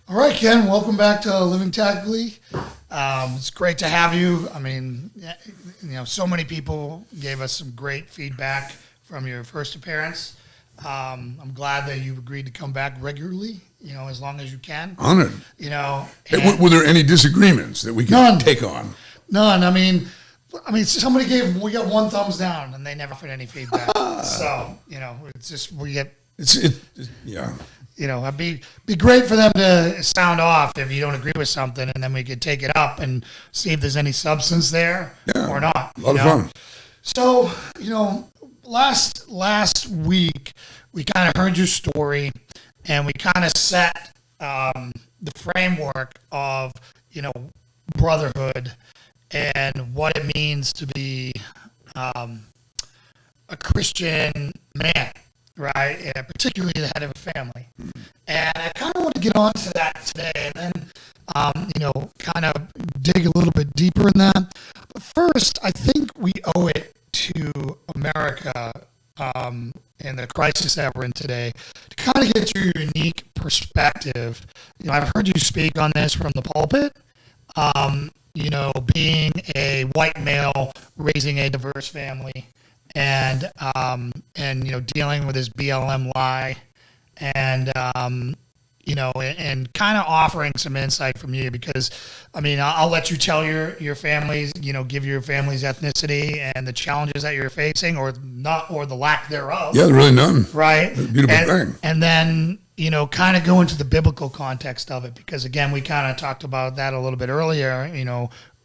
All right, Ken, welcome back to Living Tactically. It's great to have you. I mean, so many people gave us some great feedback from your first appearance. I'm glad that you've agreed to come back regularly, as long as you can. Honored. Were there any disagreements that we could take on? None. I mean, we got one thumbs down, and they never offered any feedback. So, it's just it'd be great for them to sound off if you don't agree with something, and then we could take it up and see if there's any substance there or not. A lot of fun. So, last week we kind of heard your story, and we kind of set the framework of brotherhood and what it means to be a Christian man, right? And particularly the head of a family. And I kind of want to get onto that today, and then kind of dig a little bit deeper in that. But first, I think we owe it to America and the crisis that we're in today to kind of get your unique perspective. I've heard you speak on this from the pulpit. Being a white male raising a diverse family, and dealing with this BLM lie, and and kind of offering some insight from you, because I'll let you tell your family's, give your family's ethnicity and the challenges that you're facing, or not, or the lack thereof. Yeah, really none. Right. Beautiful thing. And then kind of go into the biblical context of it, because again, we kind of talked about that a little bit earlier,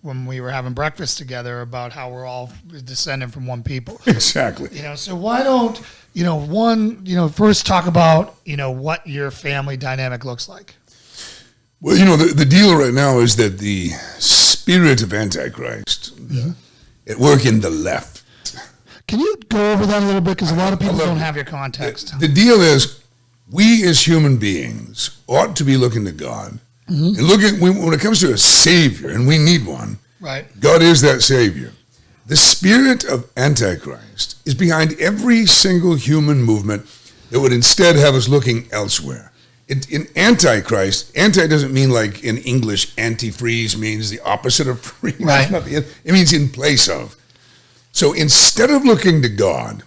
when we were having breakfast together, about how we're all descended from one people. Exactly. So why don't, first talk about, what your family dynamic looks like. Well, the deal right now is that the spirit of Antichrist at work in the left. Can you go over that a little bit? Because a lot of people don't have your context. The deal is, we as human beings ought to be looking to God. And looking, when it comes to a Savior, and we need one, right? God is that Savior. The spirit of Antichrist is behind every single human movement that would instead have us looking elsewhere. In Antichrist, anti doesn't mean like in English, antifreeze means the opposite of free. Right. It means in place of. So instead of looking to God,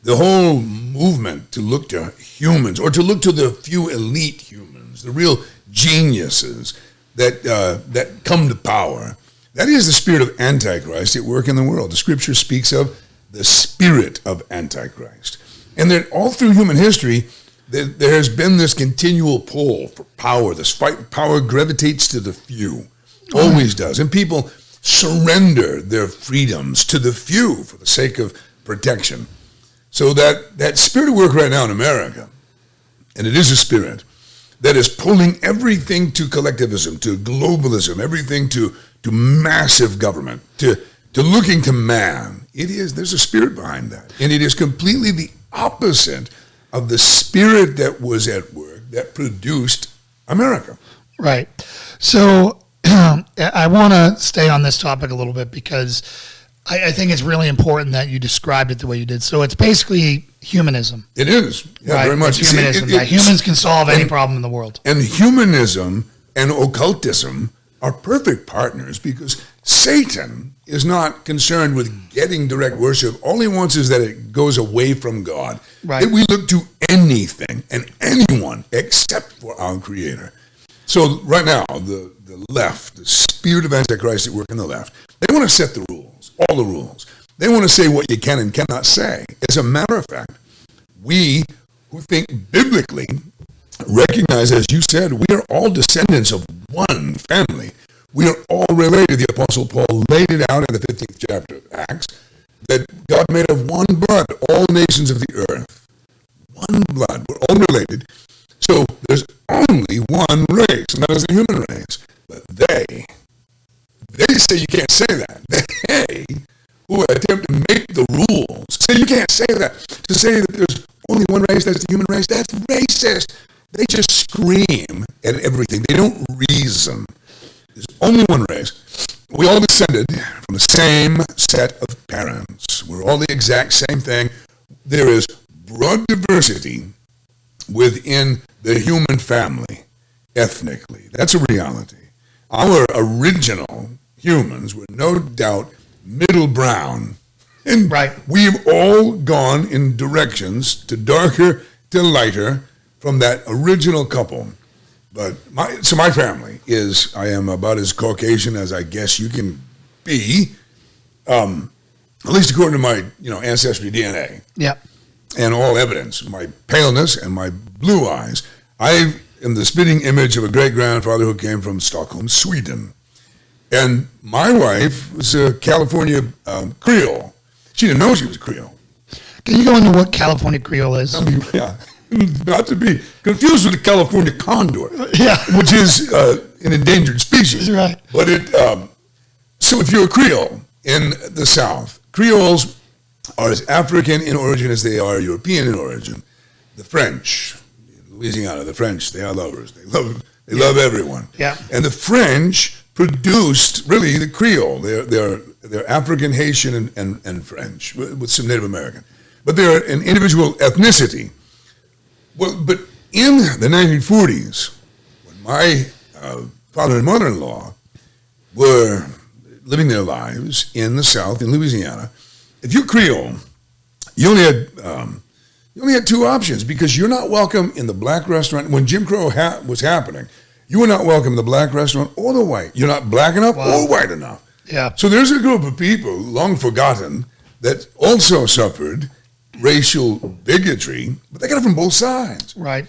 the whole movement to look to humans, or to look to the few elite humans, the real geniuses that come to power, that is the spirit of Antichrist at work in the world. The scripture speaks of the spirit of Antichrist. And that all through human history, there has been this continual pull for power. This fight, power gravitates to the few, always does. And people surrender their freedoms to the few for the sake of protection. So that spirit at work right now in America, and it is a spirit that is pulling everything to collectivism, to globalism, everything to massive government, to looking to man. There's a spirit behind that. And it is completely the opposite of the spirit that was at work that produced America. Right. So I want to stay on this topic a little bit, because I think it's really important that you described it the way you did. So it's basically humanism. It is. Yeah, right? Very much. It's humanism. That humans can solve any problem in the world. And humanism and occultism are perfect partners, because Satan is not concerned with getting direct worship. All he wants is that it goes away from God. Right. That we look to anything and anyone except for our Creator. So right now, the left, the spirit of Antichrist at work in the left, they want to set the rules, all the rules. They want to say what you can and cannot say. As a matter of fact, we who think biblically recognize, as you said, we are all descendants of one family. We are all related. The Apostle Paul laid it out in the 15th chapter of Acts, that God made of one blood all nations of the earth. One blood. We're all related. So there's only one race, and that is the human race. But they say you can't say that. They who attempt to make the rules say you can't say that. To say that there's only one race, that's the human race, that's racist. They just scream at everything. They don't reason. There's only one race. We all descended from the same set of parents. We're all the exact same thing. There is broad diversity within the human family. ethnically. That's a reality. Our original humans were no doubt middle brown. And Right. we've all gone in directions to darker to lighter from that original couple. But my family is, I am about as Caucasian as I guess you can be, at least according to my, ancestry DNA Yeah. and all evidence. My paleness and my blue eyes. I am the spitting image of a great-grandfather who came from Stockholm, Sweden. And my wife was a California Creole. She didn't know she was a Creole. Can you go into what California Creole is? Yeah. Not to be confused with the California condor, Yeah. which is an endangered species. Right. But so if you're a Creole in the South, Creoles are as African in origin as they are European in origin. The French, Louisiana, the French, they are lovers. They love everyone. Yeah. And the French produced really the Creole. They're African, Haitian, and French with some Native American. But they're an individual ethnicity. Well, but in the 1940s, when my father and mother-in-law were living their lives in the South, in Louisiana, if you're Creole, you only had two options because you're not welcome in the black restaurant. When Jim Crow was happening, you were not welcome in the black restaurant or the white. You're not black enough or white enough. Yeah. So there's a group of people, long forgotten, that also suffered racial bigotry, but they got it from both sides. Right.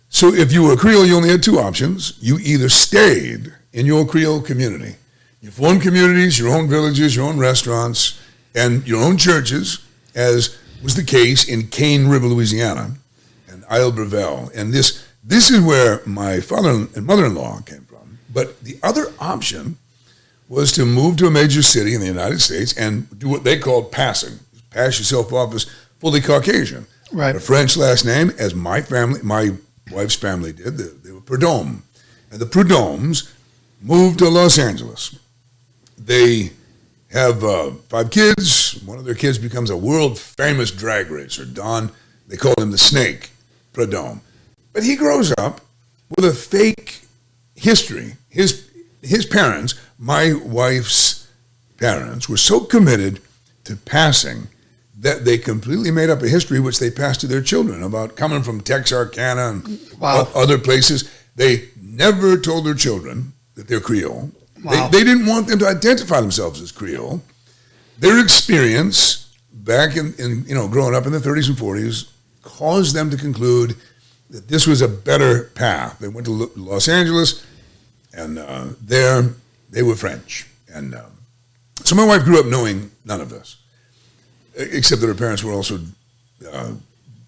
So if you were a Creole, you only had two options. You either stayed in your Creole community. You formed communities, your own villages, your own restaurants, and your own churches, as was the case in Cane River, Louisiana, and Isle Brevel. And this is where my father and mother-in-law came from. But the other option was to move to a major city in the United States and do what they called passing. Pass yourself off as fully Caucasian. Right. A French last name, as my wife's family did. They were Prudhomme. And the Prudhommes moved to Los Angeles. They have 5 kids. One of their kids becomes a world-famous drag racer. Don, they call him the Snake, Prudhomme. But he grows up with a fake history. His parents, my wife's parents, were so committed to passing that they completely made up a history which they passed to their children about coming from Texarkana and other places. They never told their children that they're Creole. Wow. They didn't want them to identify themselves as Creole. Their experience back in growing up in the 30s and 40s caused them to conclude that this was a better path. They went to Los Angeles, and there they were French. And so my wife grew up knowing none of this, except that her parents were also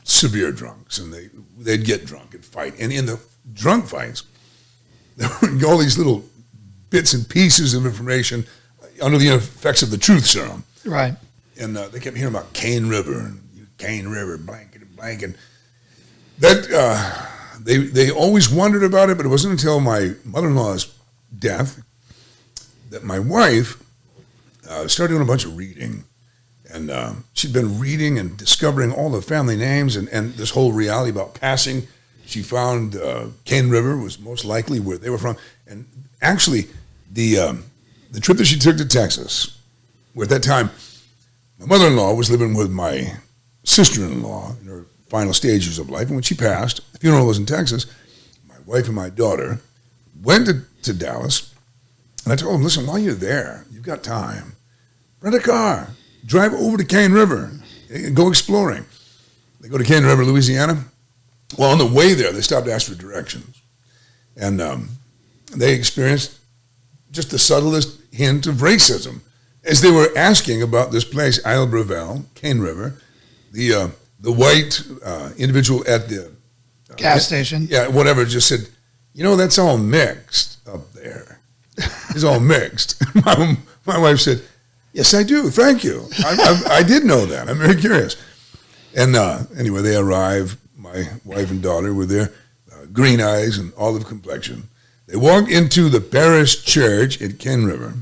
severe drunks, and they'd get drunk and fight. And in the drunk fights, there were all these little bits and pieces of information under the effects of the truth serum. Right. And they kept hearing about Cane River and Cane River, blanket and blanket. That they always wondered about it, but it wasn't until my mother-in-law's death that my wife started doing a bunch of reading. And she'd been reading and discovering all the family names and this whole reality about passing. She found Cane River was most likely where they were from. And actually, the trip that she took to Texas, where at that time, my mother-in-law was living with my sister-in-law in her final stages of life. And when she passed, the funeral was in Texas, my wife and my daughter went to Dallas. And I told them, listen, while you're there, you've got time. Rent a car. Drive over to Cane River. Go exploring. They go to Cane River, Louisiana. Well, on the way there, they stopped to ask for directions. And they experienced just the subtlest hint of racism as they were asking about this place, Isle Brevel, Cane River. The white individual at the gas station. Yeah, whatever, just said, that's all mixed up there. It's all mixed. My wife said, yes, I do. Thank you. I did know that. I'm very curious. And anyway, they arrived. My wife and daughter were there, green eyes and olive complexion. They walked into the parish church at Cane River,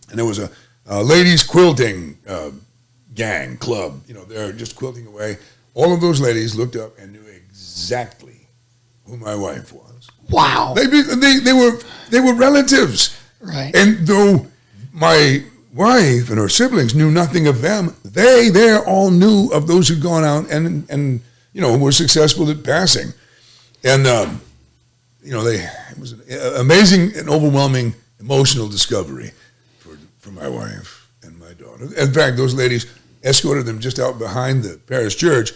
and there was a ladies' quilting club. They're just quilting away. All of those ladies looked up and knew exactly who my wife was. Wow. They were relatives. Right. And though my wife and her siblings knew nothing of them, they all knew of those who'd gone out and were successful at passing. And it was an amazing and overwhelming emotional discovery for my wife and my daughter. In fact, those ladies escorted them just out behind the parish church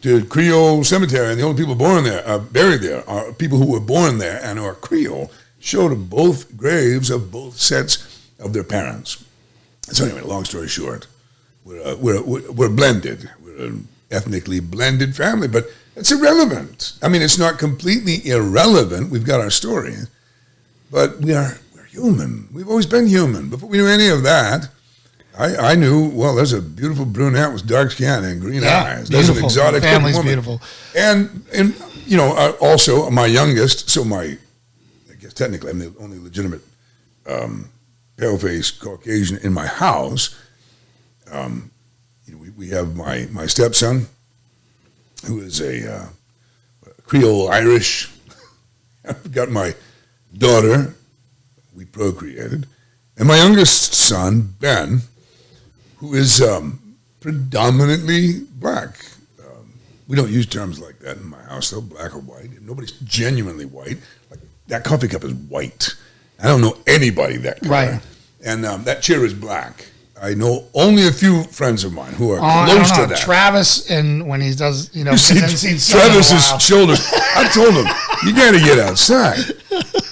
to Creole Cemetery, and the only people buried there are people who were born there and are Creole. Showed both graves of both sets of their parents. So anyway, long story short, we're blended. We're an ethnically blended family, but it's irrelevant. I mean, it's not completely irrelevant. We've got our story, but we're human. We've always been human. Before we knew any of that, I knew, well, there's a beautiful brunette with dark skin and green eyes. There's an exotic family's woman. Beautiful. And also my youngest, so I guess technically I'm the only legitimate pale-faced Caucasian in my house. We have my stepson, who is a Creole Irish. I've got my daughter, we procreated, and my youngest son, Ben, who is predominantly black. We don't use terms like that in my house, though, black or white. Nobody's genuinely white. Like, that coffee cup is white. I don't know anybody that color. Right. And that chair is black. I know only a few friends of mine who are close to that. Travis, and when he does, you see Travis's shoulders. I told him, you got to get outside.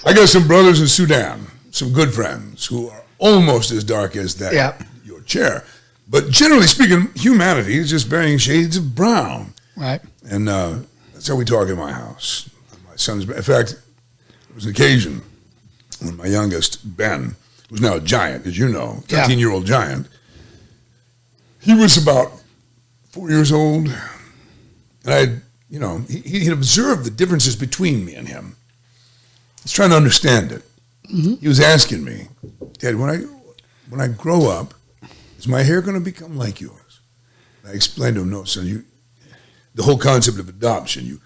I got some brothers in Sudan, some good friends who are almost as dark as that your chair. But generally speaking, humanity is just varying shades of brown. Right. And that's how we talk in my house. My son's, in fact, there was an occasion when my youngest, Ben, who's now a giant, as you know, 13-year-old giant, he was about 4 years old. And he'd observed the differences between me and him. He's trying to understand it. Mm-hmm. He was asking me, Dad, when I grow up, is my hair going to become like yours? And I explained to him, no, son, the whole concept of adoption, you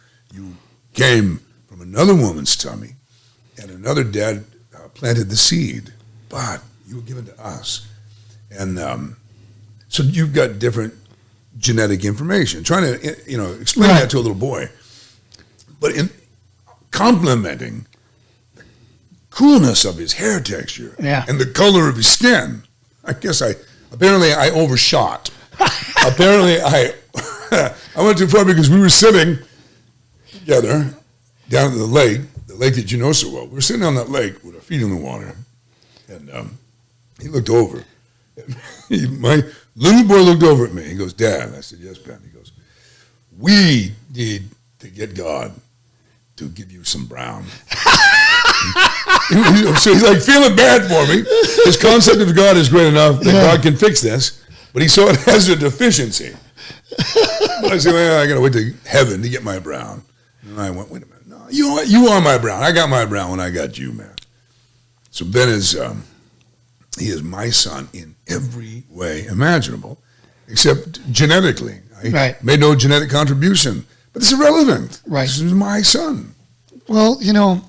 came from another woman's tummy, and another dad planted the seed, but you were given to us. And so you've got different genetic information. Trying to explain that to a little boy. But in complimenting the coolness of his hair texture and the color of his skin, I guess apparently I overshot. Apparently I went too far because we were sitting together down at the lake that you know so well. We were sitting on that lake with our feet in the water, and he looked over. My little boy looked over at me. He goes, Dad. I said, yes, Ben. He goes, we need to get God to give you some brown. So he's like feeling bad for me. His concept of God is great enough that God can fix this, but he saw it as a deficiency. But I said, well, I got to wait to heaven to get my brown. And I went, wait a minute. No, you are my brown. I got my brown when I got you, man. So Ben is, he is my son in every way imaginable, except genetically. I made no genetic contribution, but it's irrelevant. Right. This is my son. Well,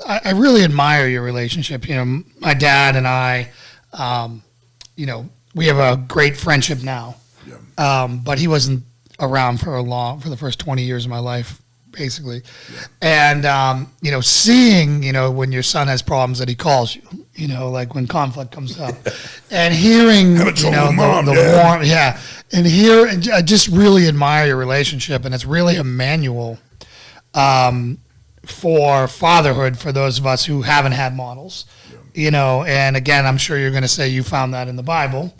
I really admire your relationship. My dad and I, we have a great friendship now. Yeah. But he wasn't around for the first 20 years of my life, basically. Yeah. And, seeing, when your son has problems that he calls you, like when conflict comes up, and hearing, the warmth, and I just really admire your relationship, and it's really a manual for fatherhood for those of us who haven't had models, and again, I'm sure you're going to say you found that in the Bible,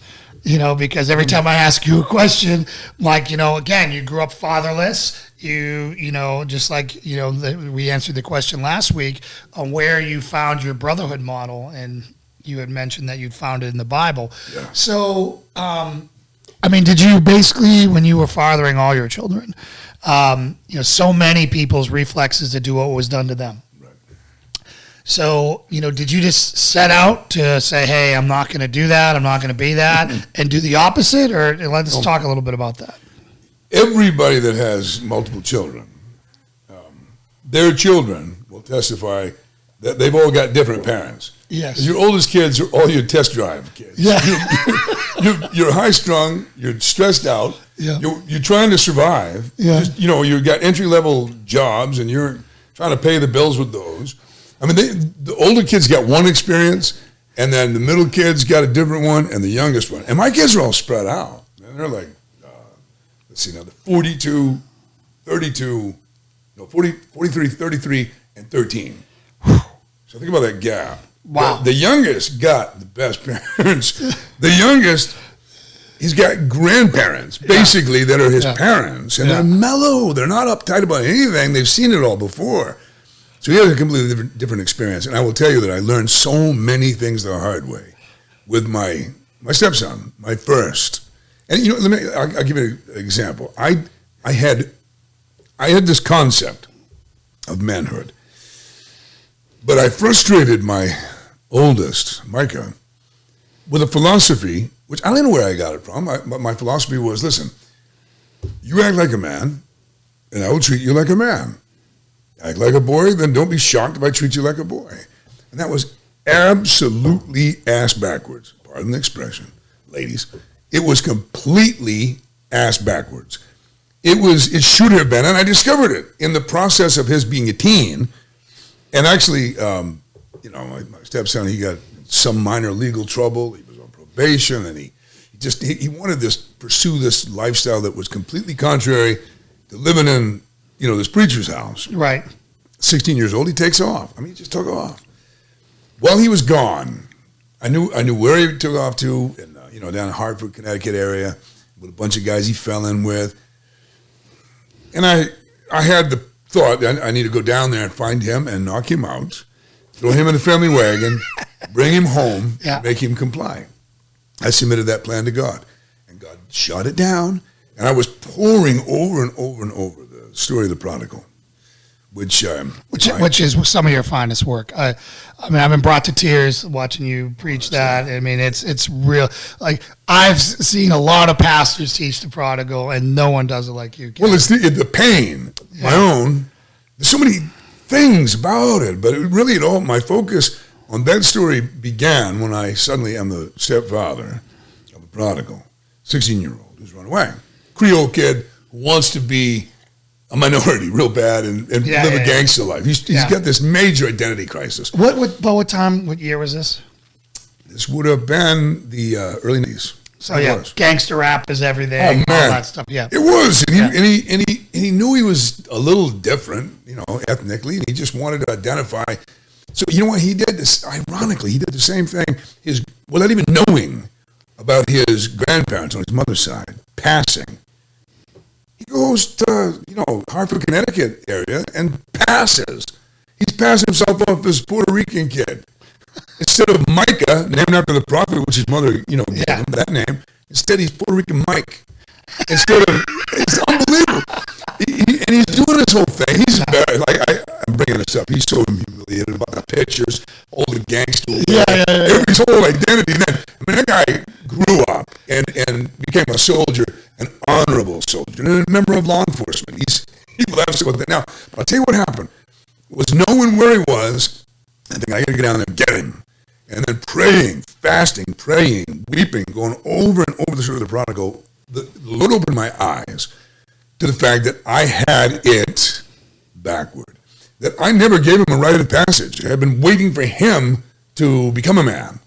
because every time I ask you a question, like, again, you grew up fatherless, just like, we answered the question last week on where you found your brotherhood model, and you had mentioned that you'd found it in the Bible. Yeah. So, did you basically, when you were fathering all your children, so many people's reflexes to do what was done to them. Right. So, did you just set out to say, hey, I'm not going to do that, I'm not going to be that, and do the opposite? Or let's talk a little bit about that. Everybody that has multiple children, their children will testify that they've all got different parents. Yes. Your oldest kids are all your test drive kids. Yeah. You're high strung. You're stressed out. Yeah. You're trying to survive. Yeah. Just, you've got entry level jobs, and you're trying to pay the bills with those. I mean, the older kids got one experience, and then the middle kids got a different one, and the youngest one. And my kids are all spread out. And they're like, let's see now, the 42, 32, no, 40, 43, 33, and 13. So think about that gap. Wow. The youngest got the best parents. The youngest, he's got grandparents, basically, that are his parents. And they're mellow. They're not uptight about anything. They've seen it all before. So he has a completely different experience. And I will tell you that I learned so many things the hard way with my stepson, my first. And, I'll give you an example. I had this concept of manhood. But I frustrated my oldest, Micah, with a philosophy, which I don't know where I got it from. My philosophy was, listen, you act like a man, and I will treat you like a man. Act like a boy, then don't be shocked if I treat you like a boy. And that was absolutely ass backwards. Pardon the expression, ladies. It was completely ass backwards. It should have been, and I discovered it in the process of his being a teen. And actually, my stepson, he got some minor legal trouble. He was on probation, and he wanted to pursue this lifestyle that was completely contrary to living in, this preacher's house. Right. 16 years old, he takes off. I mean, he just took off. While he was gone, I knew where he took off to, and down in Hartford, Connecticut area, with a bunch of guys he fell in with. And I had the thought I need to go down there and find him and knock him out, throw him in the family wagon, bring him home, make him comply. I submitted that plan to God, and God shot it down. And I was pouring over and over and over the story of the prodigal, which is some of your finest work. I mean, I've been brought to tears watching you preach that. I mean, it's real. Like, I've seen a lot of pastors teach the prodigal, and no one does it like you can. Well, it's the pain, my own. There's so many things about it, but my focus on that story began when I suddenly am the stepfather of a prodigal, 16-year-old who's run away. Creole kid who wants to be a minority real bad and live a gangster life. He's got this major identity crisis. What year was this? This would have been the early 90s. So gangster rap is everything. All that stuff. Yeah, it was, and he knew he was a little different, ethnically, and he just wanted to identify. So what he did? This ironically, he did the same thing. Without even knowing about his grandparents on his mother's side passing. He goes to Hartford, Connecticut area and passes. He's passing himself off as Puerto Rican kid. Instead of Micah, named after the prophet, which his mother, gave him that name, instead he's Puerto Rican Mike. It's unbelievable. And he's doing this whole thing. He's embarrassed. I'm bringing this up. He's so humiliated about the pictures, all the gangster. His whole identity. Then, that guy grew up and became a soldier, an honorable soldier, and a member of law enforcement. He left with it. Now, I'll tell you what happened. Was knowing where he was, I think I got to get down there and get him. And then praying, fasting, praying, weeping, going over and over the story of the prodigal, the Lord opened my eyes to the fact that I had it backward. That I never gave him a rite of passage. I had been waiting for him to become a man.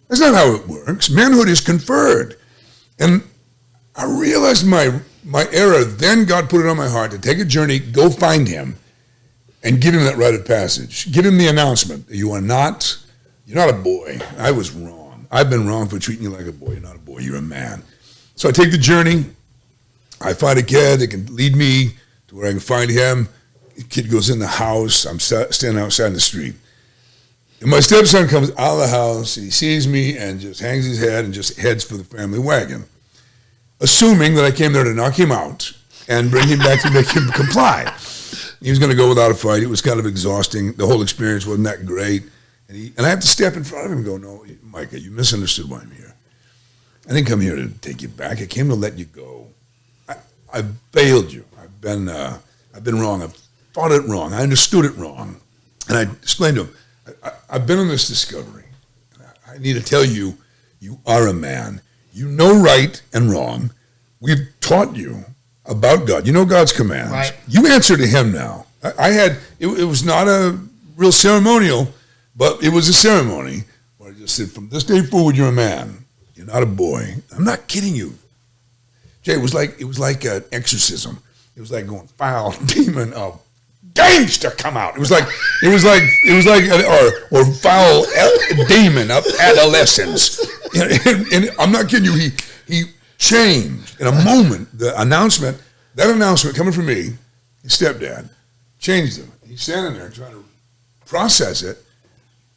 That's not how it works. Manhood is conferred. And I realized my error. Then God put it on my heart to take a journey, go find him, and give him that rite of passage. Give him the announcement. You're not a boy. I was wrong. I've been wrong for treating you like a boy. You're not a boy. You're a man. So I take the journey. I find a kid that can lead me to where I can find him. The kid goes in the house. I'm standing outside in the street. And my stepson comes out of the house, and he sees me and just hangs his head and just heads for the family wagon, assuming that I came there to knock him out and bring him back to make him comply. He was going to go without a fight. It was kind of exhausting. The whole experience wasn't that great. And I have to step in front of him and go, no, Micah, you misunderstood why I'm here. I didn't come here to take you back. I came to let you go. I failed you. I've been wrong. I've thought it wrong. I understood it wrong. And I explained to him, I've been on this discovery. I need to tell you, you are a man. You know right and wrong. We've taught you about God. You know God's commands. Right. You answer to him now. It was not a real ceremonial, but it was a ceremony where I just said, from this day forward, you're a man. You're not a boy. I'm not kidding you. Jay, it was like an exorcism. It was like going, foul demon of gangster come out. It was like or foul demon of adolescence. And I'm not kidding you. He changed in a moment. That announcement coming from me, his stepdad, changed him. He's standing there trying to process it,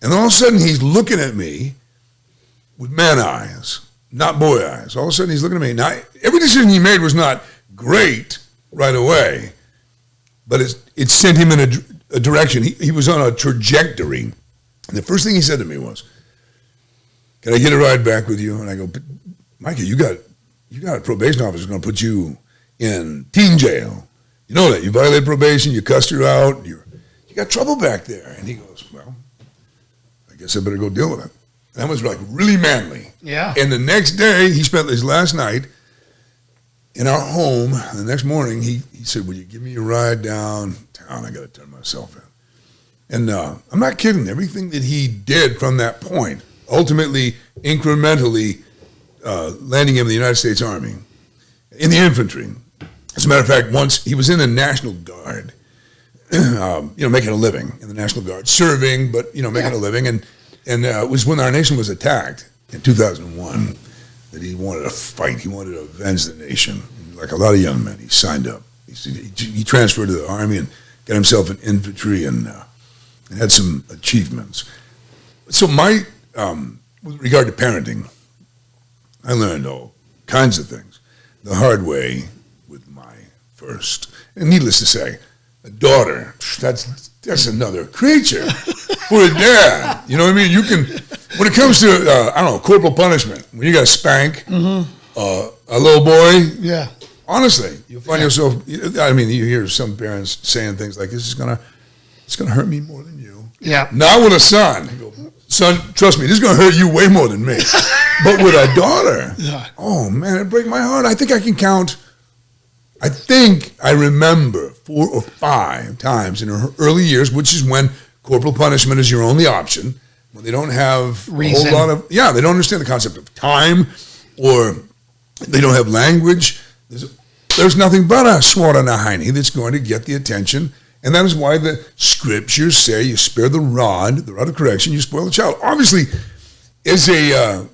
and all of a sudden he's looking at me with man eyes, not boy eyes. All of a sudden he's looking at me. Now, every decision he made was not great right away, but it sent him in a direction. He was on a trajectory. And the first thing he said to me was, "Can I get a ride back with you?" And I go, "But Micah, you got a probation officer going to put you in teen jail. You know that. You violated probation, you cussed her out, you got trouble back there." And he goes, "Well, I guess I better go deal with it." And that was like really manly. Yeah. And the next day, he spent his last night in our home. The next morning, he said, "Will you give me a ride downtown? I got to turn myself in." And I'm not kidding. Everything that he did from that point, ultimately, incrementally, landing him in the United States Army, in the infantry. As a matter of fact, once he was in the National Guard, making a living in the National Guard, serving, but, making a living. And it was when our nation was attacked in 2001 that he wanted to fight. He wanted to avenge the nation. Like a lot of young men, he signed up. He transferred to the Army and got himself in infantry and had some achievements. So with regard to parenting, I learned all kinds of things the hard way with my first. And needless to say, a daughter, that's another creature for a dad. You know what I mean? You can, when it comes to, corporal punishment, when you got to spank a little boy, yeah, honestly, you'll find yourself, you hear some parents saying things like, it's going to hurt me more than you. Yeah. Not with a son. You go, "Son, trust me, this is going to hurt you way more than me." But with a daughter, oh man, it'd break my heart. I think I remember 4 or 5 times in her early years, which is when corporal punishment is your only option, when they don't have reason. A whole lot of, they don't understand the concept of time, or they don't have language. There's nothing but a sword and a hiney that's going to get the attention. And that is why the scriptures say you spare the rod of correction, you spoil the child. Obviously, as a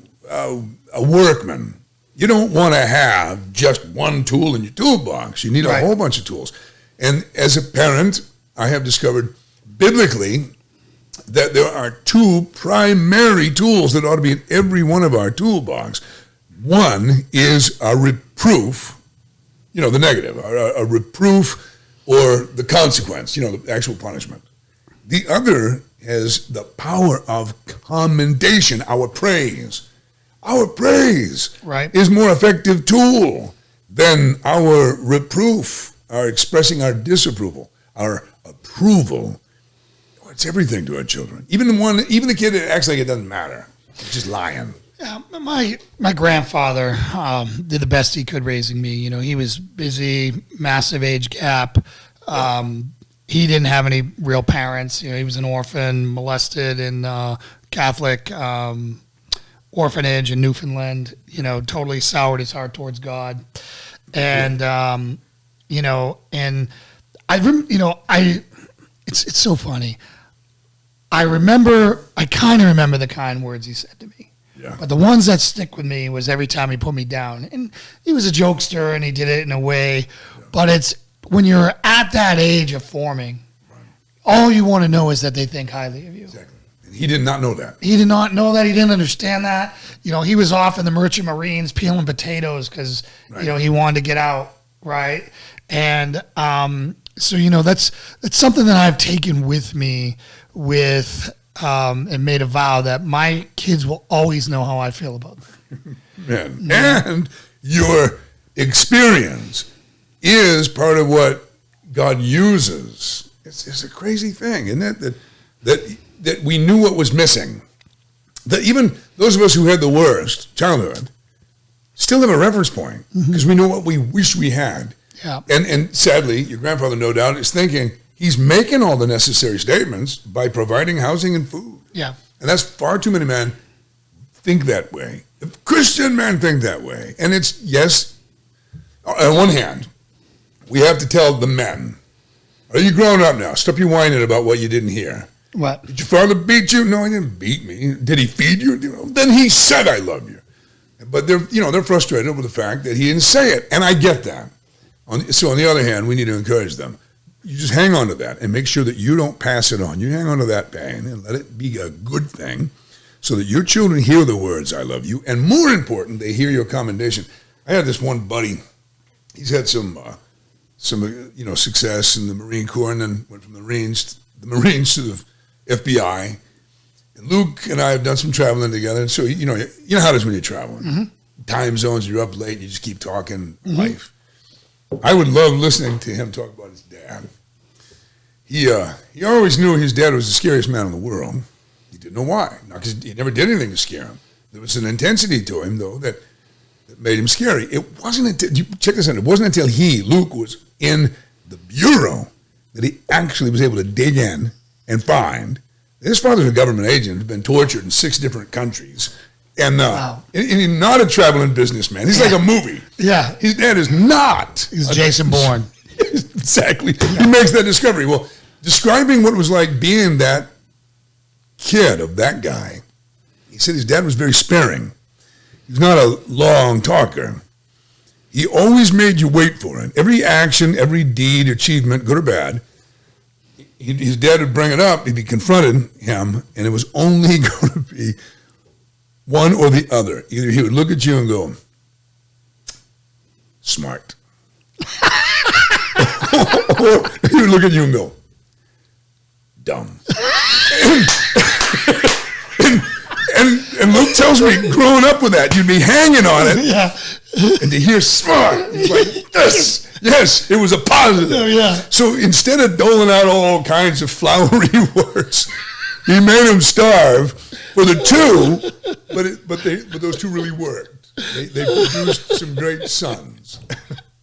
workman, you don't want to have just one tool in your toolbox. You need a whole bunch of tools. And as a parent, I have discovered biblically that there are 2 primary tools that ought to be in every one of our toolbox. One is a reproof, the negative, a reproof or the consequence, the actual punishment. The other has the power of commendation, our praise. Our praise is more effective tool than our reproof, our expressing our disapproval, our approval. It's everything to our children. Even the kid that acts like it doesn't matter. It's just lying. Yeah, my grandfather did the best he could raising me. He was busy, massive age gap. He didn't have any real parents. He was an orphan, molested in Catholic orphanage in Newfoundland. Totally soured his heart towards God, and and it's so funny. I kind of remember the kind words he said to me. Yeah. But the ones that stick with me was every time he put me down. And he was a jokester, and he did it in a way. But it's when you're at that age of forming, all you want to know is that they think highly of you. Exactly. And he did not know that. He did not know that. He didn't understand that. He was off in the Merchant Marines peeling potatoes because, he wanted to get out, right? And so, that's something that I've taken with me and made a vow that my kids will always know how I feel about them. Man. And your experience is part of what God uses. It's a crazy thing, isn't it? That that we knew what was missing. That even those of us who had the worst childhood still have a reference point because we know what we wish we had. Yeah. And sadly, your grandfather, no doubt, is thinking he's making all the necessary statements by providing housing and food. Yeah. And that's far too many men think that way. Christian men think that way. And it's, yes, on one hand, we have to tell the men, are you grown up now? Stop your whining about what you didn't hear. What? Did your father beat you? No, he didn't beat me. Did he feed you? Then he said, I love you. But they're frustrated over the fact that he didn't say it. And I get that. So on the other hand, we need to encourage them. You just hang on to that and make sure that you don't pass it on. You hang on to that pain and let it be a good thing so that your children hear the words, I love you. And more important, they hear your commendation. I had this one buddy. He's had some success in the Marine Corps and then went from the Marines to the FBI. And Luke and I have done some traveling together. And so, you know how it is when you're traveling. Mm-hmm. Time zones, you're up late, and you just keep talking life. I would love listening to him talk about his dad. He always knew his dad was the scariest man in the world. He didn't know why. Not because he never did anything to scare him. There was an intensity to him, though, that made him scary. It wasn't until, check this out, it wasn't until Luke, was in the Bureau that he actually was able to dig in and find. His father's a government agent, had been tortured in 6 different countries. And, wow. and he's not a traveling businessman. He's like a movie. Yeah. His dad is not. He's Jason Bourne. Exactly. Yeah. He makes that discovery. Well, describing what it was like being that kid of that guy, he said his dad was very sparing. He's not a long talker. He always made you wait for it. Every action, every deed, achievement, good or bad, his dad would bring it up, he'd be confronting him, and it was only going to be one or the other. Either he would look at you and go, smart. Or he would look at you and go, dumb. And Luke tells me, growing up with that, you'd be hanging on it. Yeah. And to hear smart, it's like, yes, it was a positive. Yeah. So instead of doling out all kinds of flowery words, he made them starve for the 2, but those 2 really worked. They produced some great sons.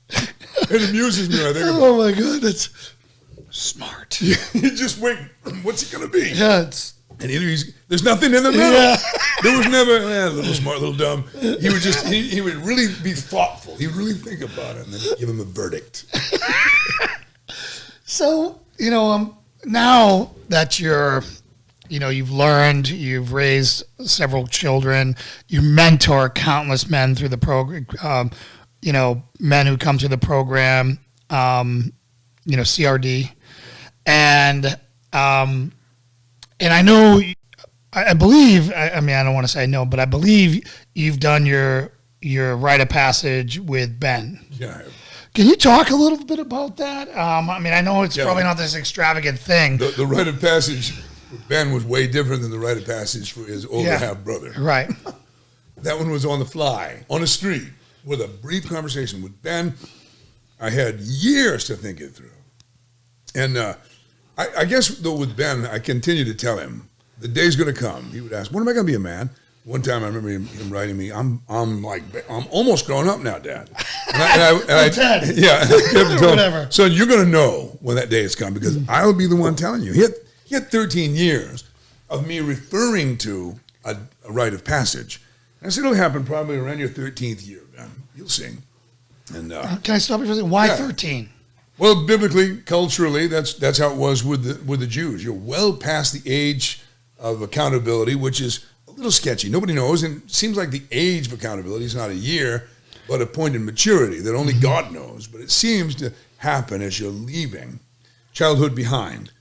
It amuses me when I think about it. Oh my God, that's smart. You just wait, what's it going to be? Yeah, and either there's nothing in the middle. Yeah. There was never a little smart, little dumb. He would just he would really be thoughtful. He would really think about it and then give him a verdict. So, now that you've learned, you've raised several children, you mentor countless men through the program, men who come through the program, CRD, and I know, I believe, I don't want to say no, but I believe you've done your rite of passage with Ben. Yeah. Can you talk a little bit about that? I know it's probably not this extravagant thing. The rite of passage for Ben was way different than the rite of passage for his older half-brother. Right. That one was on the fly, on a street, with a brief conversation with Ben. I had years to think it through. And I guess, though, with Ben, I continue to tell him, the day's going to come. He would ask, when am I going to be a man? One time I remember him writing me, I'm almost grown up now, Dad. And I kept telling him, son, you're going to know when that day has come because I'll be the one telling you. He had 13 years of me referring to a rite of passage. And I said, it'll happen probably around your 13th year, Ben. You'll see. And can I stop you for a second? Why 13? Well, biblically, culturally, that's how it was with the Jews. You're well past the age of accountability, which is a little sketchy. Nobody knows, and it seems like the age of accountability is not a year, but a point in maturity that only God knows. But it seems to happen as you're leaving childhood behind.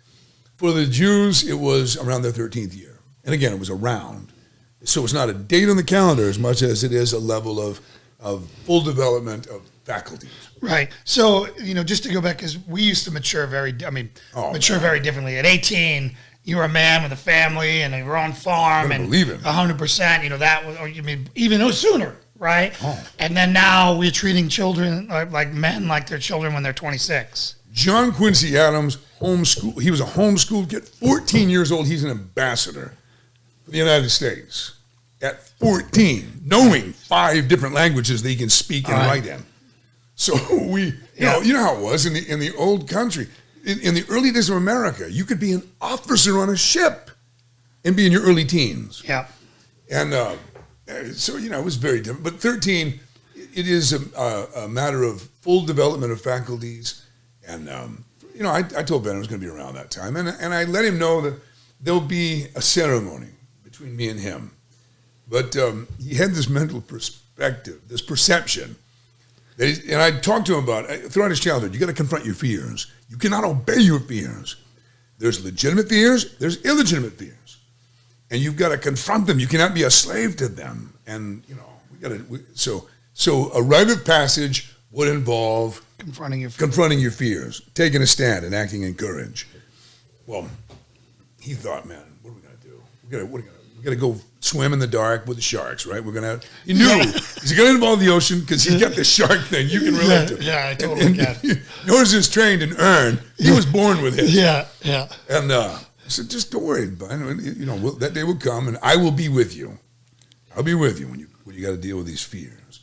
For the Jews, it was around their 13th year. And again, it was around. So it's not a date on the calendar as much as it is a level of full development of faculties. Right. So, just to go back, because we used to mature very differently. At 18, you were a man with a family and your own farm. And believe it. 100%, that was, even sooner, right? Oh. And then now we're treating children like men like they're children when they're 26. John Quincy Adams homeschool. He was a homeschooled kid. 14 years old, he's an ambassador for the United States. At 14, knowing 5 different languages that he can speak and write in. So you know how it was in the old country. In the early days of America, you could be an officer on a ship and be in your early teens. Yeah. And so, it was very different. But 13, it is a matter of full development of faculties. And, I told Ben I was going to be around that time. And I let him know that there'll be a ceremony between me and him. But he had this mental perspective, this perception. And I talked to him about throughout his childhood, you got to confront your fears. You cannot obey your fears. There's legitimate fears, there's illegitimate fears. And you've got to confront them. You cannot be a slave to them. And, so a rite of passage would involve confronting your fears, taking a stand and acting in courage. Well, he thought, man, what are we going to do? We're going to go swim in the dark with the sharks, right? He knew he's going to involve the ocean because he's got the shark thing you can relate to. Yeah, I totally get it. Yours is trained and earned. He was born with it. Yeah. And I said, just don't worry, bud. That day will come and I will be with you. I'll be with you when you got to deal with these fears.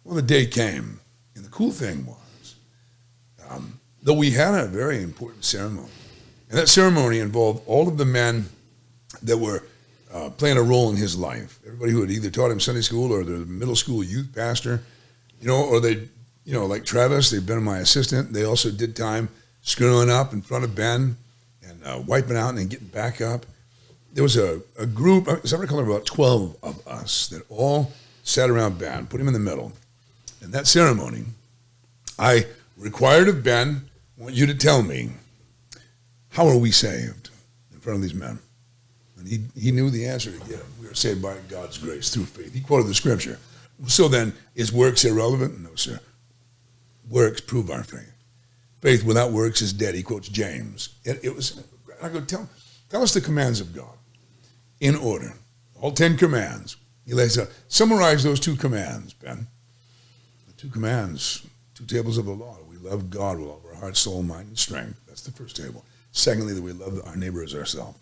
Well, the day came, and the cool thing was, though we had a very important ceremony, and that ceremony involved all of the men that were playing a role in his life. Everybody who had either taught him Sunday school or the middle school youth pastor, or they, like Travis, they've been my assistant. They also did time screwing up in front of Ben and wiping out and then getting back up. There was a group, as I recall, about 12 of us that all sat around Ben, put him in the middle. In that ceremony, I required of Ben, I want you to tell me, how are we saved in front of these men? And he knew the answer to give. We are saved by God's grace through faith. He quoted the scripture. So then, is works irrelevant? No, sir. Works prove our faith. Faith without works is dead. He quotes James. I go, tell us the commands of God in order. All 10 commands. He lays out. Summarize those 2 commands, Ben. The 2 commands, 2 tables of the law. We love God with all of our heart, soul, mind, and strength. That's the first table. Secondly, that we love our neighbor as ourselves.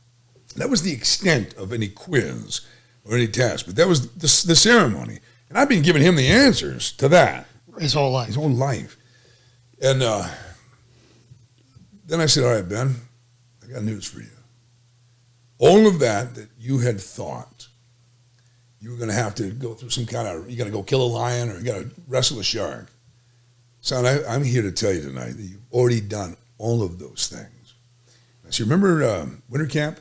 That was the extent of any quiz or any test, but that was the ceremony. And I've been giving him the answers to that. His whole life. And then I said, all right, Ben, I got news for you. All of that you had thought you were going to have to go through you got to go kill a lion or you got to wrestle a shark. Son, I'm here to tell you tonight that you've already done all of those things. So you remember winter camp?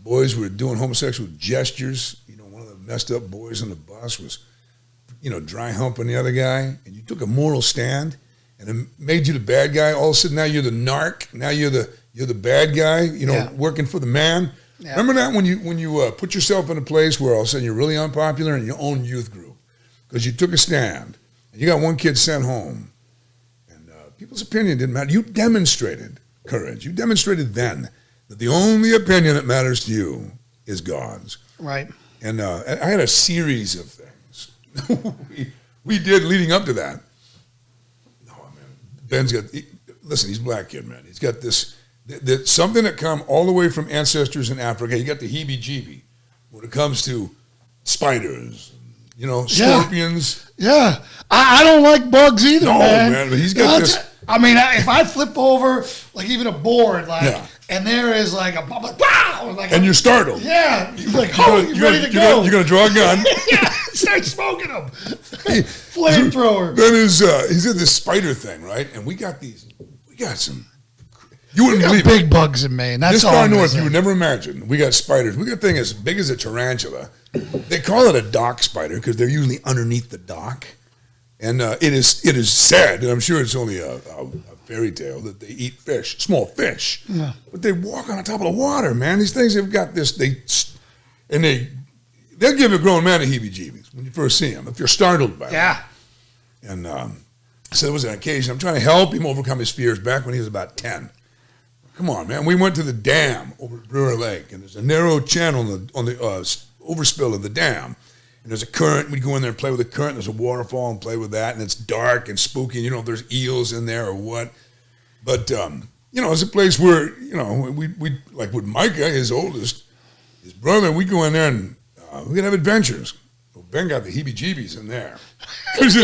Boys were doing homosexual gestures. One of the messed up boys on the bus was, dry humping the other guy. And you took a moral stand and it made you the bad guy. All of a sudden now you're the narc. Now you're the bad guy, working for the man. Yeah. Remember that when you put yourself in a place where all of a sudden you're really unpopular in your own youth group because you took a stand and you got one kid sent home. And people's opinion didn't matter. You demonstrated courage. You demonstrated then that the only opinion that matters to you is God's. Right. And I had a series of things we did leading up to that. Oh, man. Ben's got, he's a black kid, man. He's got this, something that come all the way from ancestors in Africa. You got the heebie-jeebie when it comes to spiders, scorpions. Yeah. I don't like bugs either, man. But he's got this. I mean, if I flip over, like even a board, and there is like a wow, and you're startled. Yeah, you're like, you're ready to go. You're gonna draw a gun. Yeah, start smoking them. Flamethrower. Then he's in this spider thing, right? And we got some. You wouldn't believe big bugs in Maine. That's this all far north, you would never imagine. We got spiders. We got a thing as big as a tarantula. They call it a dock spider because they're usually underneath the dock. And it is said, and I'm sure it's only a fairy tale, that they eat fish, small fish. Yeah. But they walk on top of the water, man. These things have got this, they'll give a grown man a heebie-jeebies when you first see them, if you're startled by them. Yeah. And so there was an occasion, I'm trying to help him overcome his fears back when he was about 10. Come on, man. We went to the dam over at Brewer Lake, and there's a narrow channel on the overspill of the dam. And there's a current. We'd go in there and play with the current. There's a waterfall and play with that. And it's dark and spooky. And you don't know if there's eels in there or what. But it's a place where, we like with Micah, his oldest, his brother, we go in there and we can have adventures. Well, Ben got the heebie-jeebies in there. Because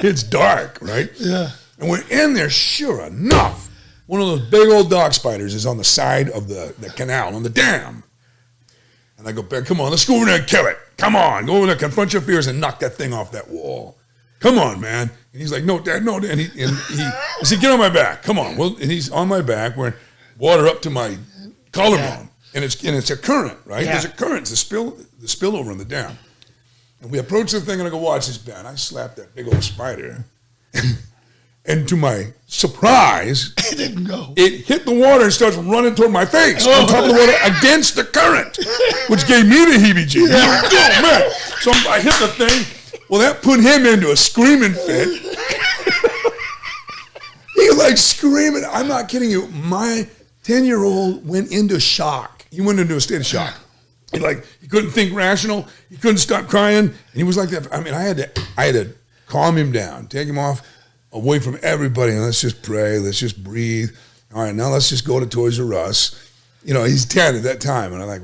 it's dark, right? Yeah. And we're in there, sure enough, one of those big old dog spiders is on the side of the canal, on the dam. And I go, Ben, come on, let's go over there and kill it. Come on, go over there, confront your fears and knock that thing off that wall. Come on, man. And he's like, no, Dad, no. And I said, get on my back. Come on. Well, and he's on my back. We're water up to my collarbone. And it's a current, right? Yeah. There's a current, the spillover in the dam. And we approach the thing and I go, watch this, Ben. I slapped that big old spider. And to my surprise, It didn't go. it hit the water and starts running toward my face on top of the water against the current, which gave me the heebie-jeebies. Oh, man. So I hit the thing. Well, that put him into a screaming fit. He like screaming. I'm not kidding you. My 10-year-old went into shock. He went into a state of shock. He couldn't think rational. He couldn't stop crying. And he was like that. I mean, I had to calm him down, take him away from everybody, and let's just pray. Let's just breathe. All right, now let's just go to Toys R Us. He's 10 at that time, and I'm like,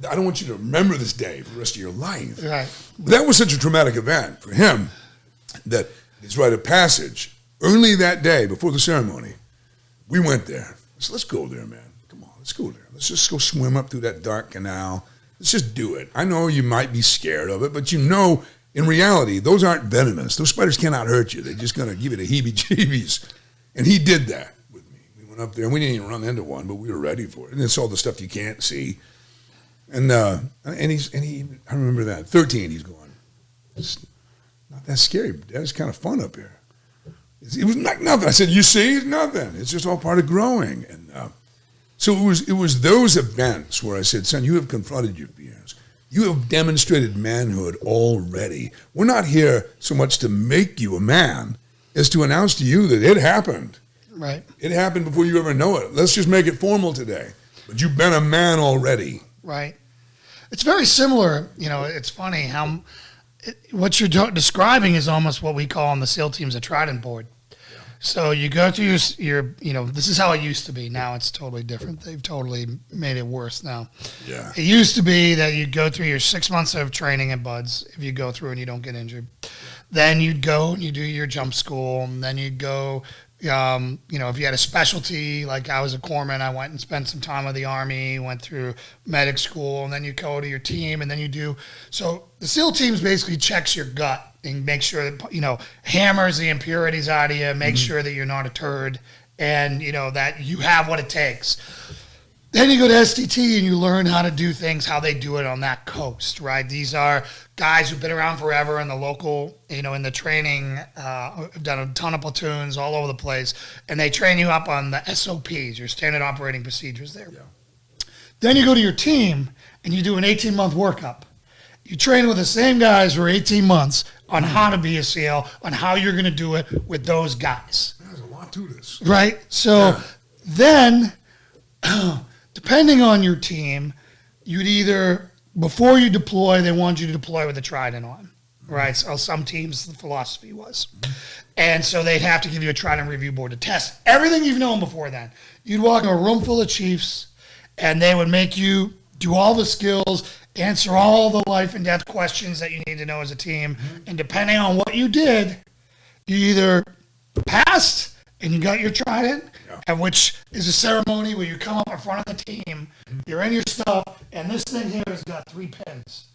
I don't want you to remember this day for the rest of your life. Right. But that was such a traumatic event for him that his rite of passage, early that day before the ceremony, we went there. So let's go there, man. Come on, let's go there. Let's just go swim up through that dark canal. Let's just do it. I know you might be scared of it, but in reality, those aren't venomous. Those spiders cannot hurt you. They're just going to give you the heebie-jeebies. And he did that with me. We went up there, and we didn't even run into one, but we were ready for it. And it's all the stuff you can't see. And I remember that. 13, he's going, it's not that scary, Dad. It's kind of fun up here. It was nothing. I said, you see, it's nothing. It's just all part of growing. And so it was those events where I said, son, you have confronted your fears. You have demonstrated manhood already. We're not here so much to make you a man as to announce to you that it happened. Right. It happened before you ever know it. Let's just make it formal today. But you've been a man already. Right. It's very similar. It's funny how what you're describing is almost what we call on the SEAL teams a trident board. Yeah. So you go through your this is how it used to be. Now it's totally different. They've totally made it worse now. Yeah. It used to be that you'd go through your 6 months of training at BUD/S if you go through and you don't get injured. Yeah. Then you'd go and you do your jump school, and then you'd go. If you had a specialty, like I was a corpsman, I went and spent some time with the Army, went through medic school, and then you go to your team, and then you do. So the SEAL teams basically checks your gut and make sure that, hammers the impurities out of you, make sure that you're not a turd, and, that you have what it takes. Then you go to STT and you learn how to do things, how they do it on that coast, right? These are guys who've been around forever in the local, in the training, have done a ton of platoons all over the place, and they train you up on the SOPs, your standard operating procedures there. Yeah. Then you go to your team and you do an 18-month workup. You train with the same guys for 18 months on how to be a SEAL, on how you're going to do it with those guys. There's a lot to this. Right? So then... depending on your team, you'd either, before you deploy, they want you to deploy with a trident on, right? So some teams, the philosophy was. And so they'd have to give you a trident review board to test everything you've known before then. You'd walk in a room full of chiefs, and they would make you do all the skills, answer all the life and death questions that you need to know as a team. And depending on what you did, you either passed and you got your trident, which is a ceremony where you come up in front of the team, you're in your stuff, and this thing here has got 3 pins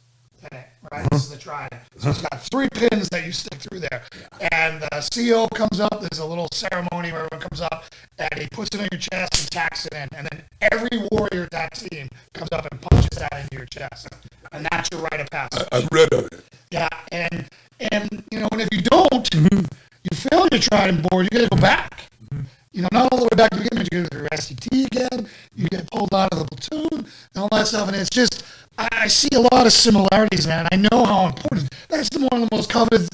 in it, right? This is the trident. So it's got 3 pins that you stick through there. And the CO comes up, there's a little ceremony where everyone comes up, and he puts it on your chest and tacks it in. And then every warrior of that team comes up and punches that into your chest. And that's your rite of passage. I've read of it. Yeah, and and if you don't, you fail your trident board, you got to go back. Not all the way back to the beginning, you go through STT again, you get pulled out of the platoon, and all that stuff, and it's just, I see a lot of similarities, man. I know how important, that's one of the most coveted,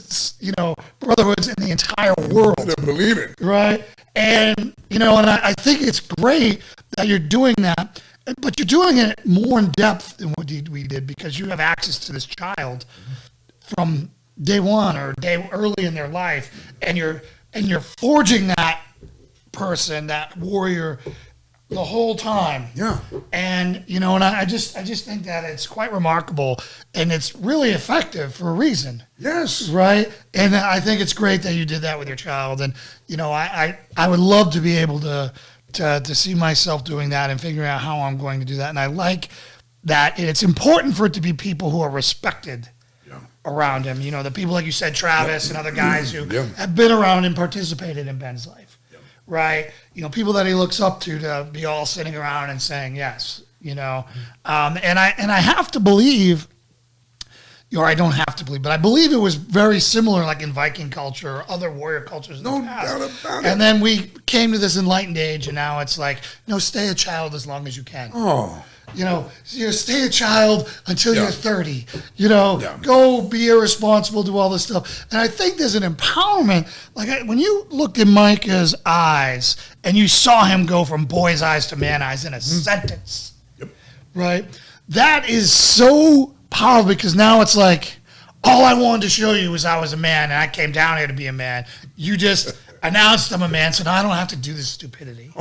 brotherhoods in the entire world. I don't believe it. Right? And, and I think it's great that you're doing that, but you're doing it more in depth than what we did, because you have access to this child from day one or day early in their life, and you're forging that person, that warrior, the whole time. Yeah. And, and I just think that it's quite remarkable, and it's really effective for a reason. Yes. Right? And I think it's great that you did that with your child. And, I would love to be able to see myself doing that and figuring out how I'm going to do that. And I like that it's important for it to be people who are respected around him. The people, like you said, Travis and other guys who have been around and participated in Ben's life, right? People that he looks up to be all sitting around and saying yes, and I have to believe, or I don't have to believe, but I believe it was very similar, like in Viking culture or other warrior cultures in the past. No doubt about it. And then we came to this enlightened age, and now it's like, stay a child as long as you can. Oh. Stay a child until you're 30. Go be irresponsible, do all this stuff. And I think there's an empowerment. Like when you looked in Micah's eyes and you saw him go from boy's eyes to man eyes in a sentence, right? That is so powerful, because now it's like, all I wanted to show you was I was a man, and I came down here to be a man. You just announced I'm a man, so now I don't have to do this stupidity.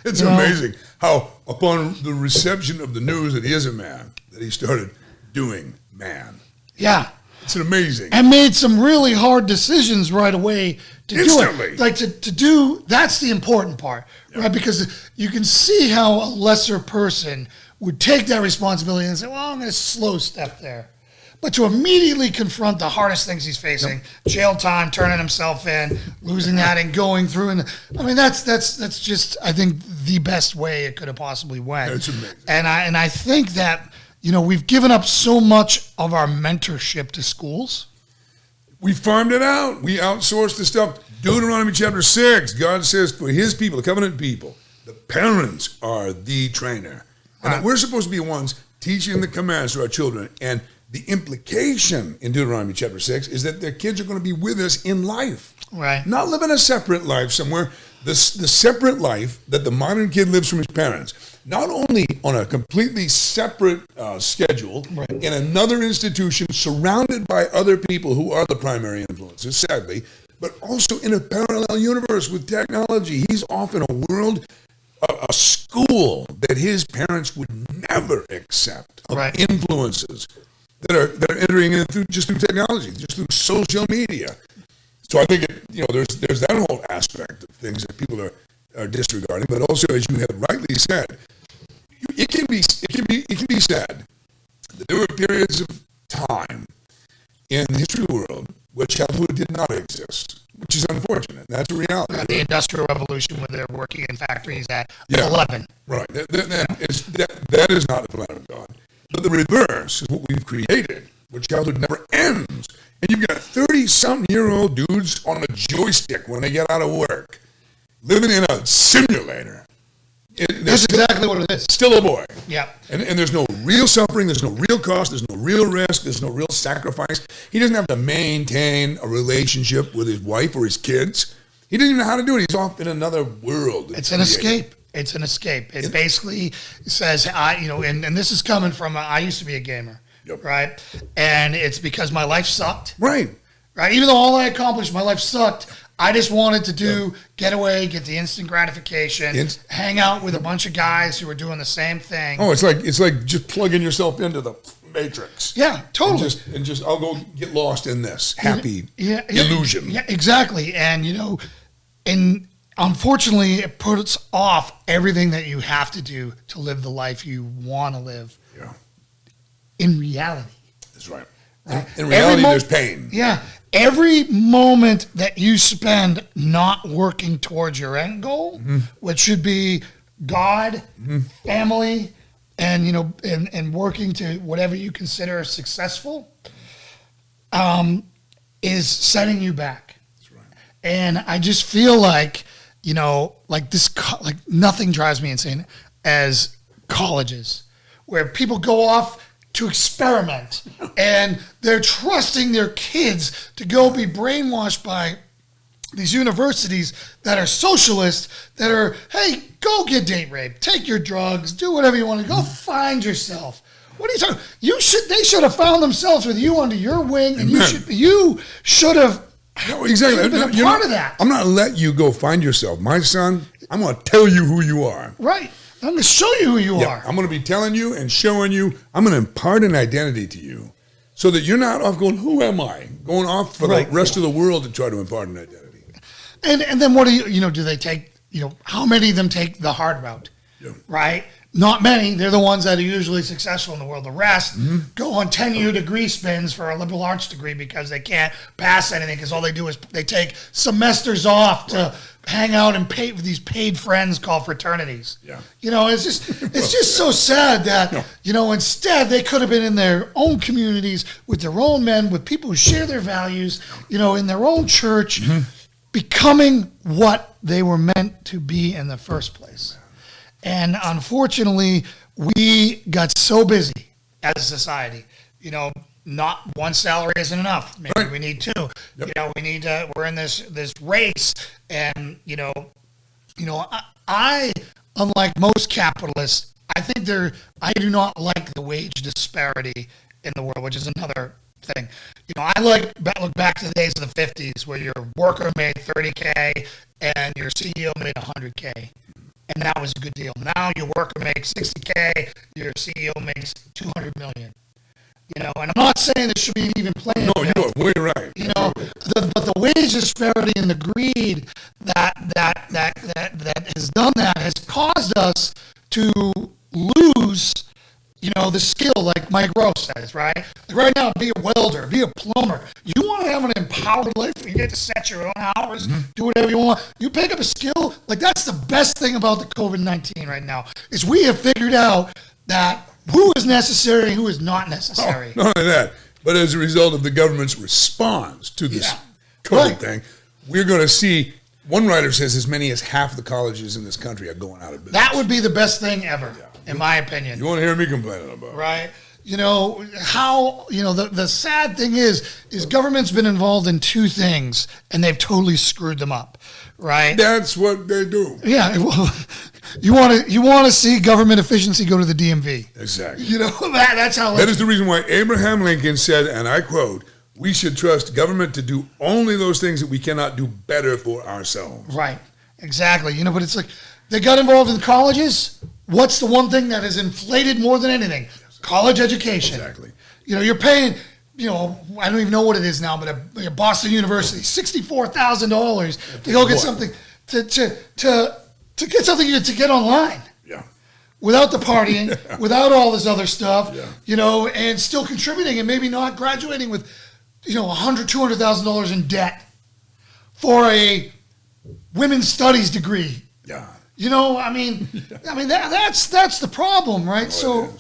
It's amazing how, upon the reception of the news that he is a man, that he started doing man. Yeah. It's amazing. And made some really hard decisions right away to Instantly. do it. Like to do, that's the important part, right? Because you can see how a lesser person would take that responsibility and say, well, I'm going to slow step there. But to immediately confront the hardest things he's facing, jail time, turning himself in, losing that, and going through, and that's just, I think, the best way it could have possibly went. That's amazing. And I think that we've given up so much of our mentorship to schools. We farmed it out. We outsourced the stuff. Deuteronomy chapter 6, God says for his people, the covenant people, the parents are the trainer, and that we're supposed to be the ones teaching the commands to our children. And the implication in Deuteronomy chapter 6 is that their kids are going to be with us in life. Right. Not living a separate life somewhere. The separate life that the modern kid lives from his parents, not only on a completely separate schedule, in another institution, surrounded by other people who are the primary influences, sadly, but also in a parallel universe with technology. He's off in a world, a school that his parents would never accept, of influences that are entering in through technology, just through social media. So I think there's that whole aspect of things that people are disregarding, but also, as you have rightly said, it can be said that there were periods of time in the history of the world where childhood did not exist, which is unfortunate. That's a reality. The Industrial Revolution, where they're working in factories at 11. Right. That is not the plan of God. But the reverse is what we've created, where childhood never ends. And you've got 30-something-year-old dudes on a joystick when they get out of work, living in a simulator. That's exactly what it is. Still a boy. Yeah. And there's no real suffering, there's no real cost, there's no real risk, there's no real sacrifice. He doesn't have to maintain a relationship with his wife or his kids. He doesn't even know how to do it. He's off in another world. It's an escape. It's an escape. It basically says, and this is coming from, I used to be a gamer, right? And it's because my life sucked. Right. Even though all I accomplished, my life sucked, I just wanted to get away, get the instant gratification, hang out with a bunch of guys who were doing the same thing. Oh, it's like just plugging yourself into the matrix. Yeah, totally. And just I'll go get lost in this happy illusion. Yeah, exactly. And, and unfortunately, it puts off everything that you have to do to live the life you want to live. Yeah. In reality. That's right. In reality, there's pain. Yeah. Every moment that you spend not working towards your end goal, which should be God, family, and and working to whatever you consider successful, is setting you back. That's right. And I just feel like nothing drives me insane as colleges, where people go off to experiment, and they're trusting their kids to go be brainwashed by these universities that are socialist, that are, hey, go get date rape, take your drugs, do whatever you want to, go find yourself. What are you talking? They should have found themselves with you under your wing, and you should have No, exactly. You've been a part of that. I'm not going to let you go find yourself. My son, I'm going to tell you who you are. Right. I'm going to show you who you are. I'm going to be telling you and showing you. I'm going to impart an identity to you so that you're not off going, who am I? Going off for the rest of the world to try to impart an identity. And then what do they take, how many of them take the hard route? Yeah. Right? Not many. They're the ones that are usually successful in the world. The rest go on 10-year degree spins for a liberal arts degree because they can't pass anything because all they do is they take semesters off to hang out and pay with these paid friends called fraternities. Yeah. It's just so sad that, instead they could have been in their own communities with their own men, with people who share their values, in their own church, becoming what they were meant to be in the first place. And unfortunately, we got so busy as a society. Not one salary isn't enough. Maybe we need two. Yep. We need to. We're in this race, and I, unlike most capitalists, I do not like the wage disparity in the world, which is another thing. I look back to the days of the 50s where your worker made $30K and your CEO made $100K. And that was a good deal. Now your worker makes $60K, your CEO makes $200 million. And I'm not saying there should be an even playing field. No, you're way right. But the wage disparity and the greed that has done that has caused us to lose, the skill, like Mike Rose says, right? Like right now, be a welder, be a plumber. You want to have an empowered life where you get to set your own hours, do whatever you want. You pick up a skill. Like that's the best thing about the COVID-19 right now is we have figured out that who is necessary and who is not necessary. Not only that, but as a result of the government's response to this COVID thing, we're going to see, one writer says as many as half the colleges in this country are going out of business. That would be the best thing ever. Yeah. In my opinion. You want to hear me complaining about it. Right. The sad thing is government's been involved in two things and they've totally screwed them up. Right. That's what they do. Yeah. Well, you want to see government efficiency, go to the DMV. Exactly. That's how. That is the reason why Abraham Lincoln said, and I quote, "We should trust government to do only those things that we cannot do better for ourselves." Right. Exactly. But it's like they got involved in colleges. What's the one thing that has inflated more than anything? College education. Exactly. You're paying, I don't even know what it is now, but a Boston University, $64,000 to go get something to get something to get online. Yeah. Without the partying, without all this other stuff, and still contributing and maybe not graduating with, $100,000, $200,000 in debt for a women's studies degree. Yeah. That's the problem, right? So,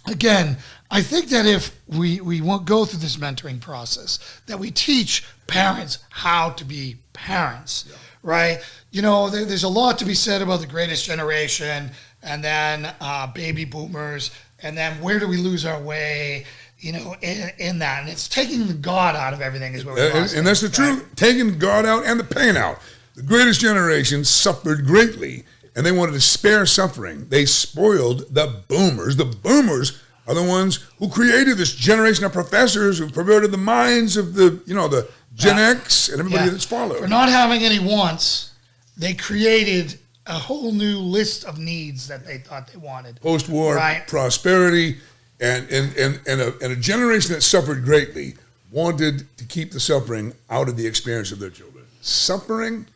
again, I think that if we won't go through this mentoring process, that we teach parents how to be parents, right? There's a lot to be said about the greatest generation, and then baby boomers, and then where do we lose our way? In that, and it's taking the God out of everything is what we're and that's the truth. Taking God out and the pain out. The greatest generation suffered greatly, and they wanted to spare suffering. They spoiled the boomers. The boomers are the ones who created this generation of professors who perverted the minds of the Gen X and everybody that's followed. For not having any wants, they created a whole new list of needs that they thought they wanted. Post-war prosperity, and a generation that suffered greatly wanted to keep the suffering out of the experience of their children. Suffering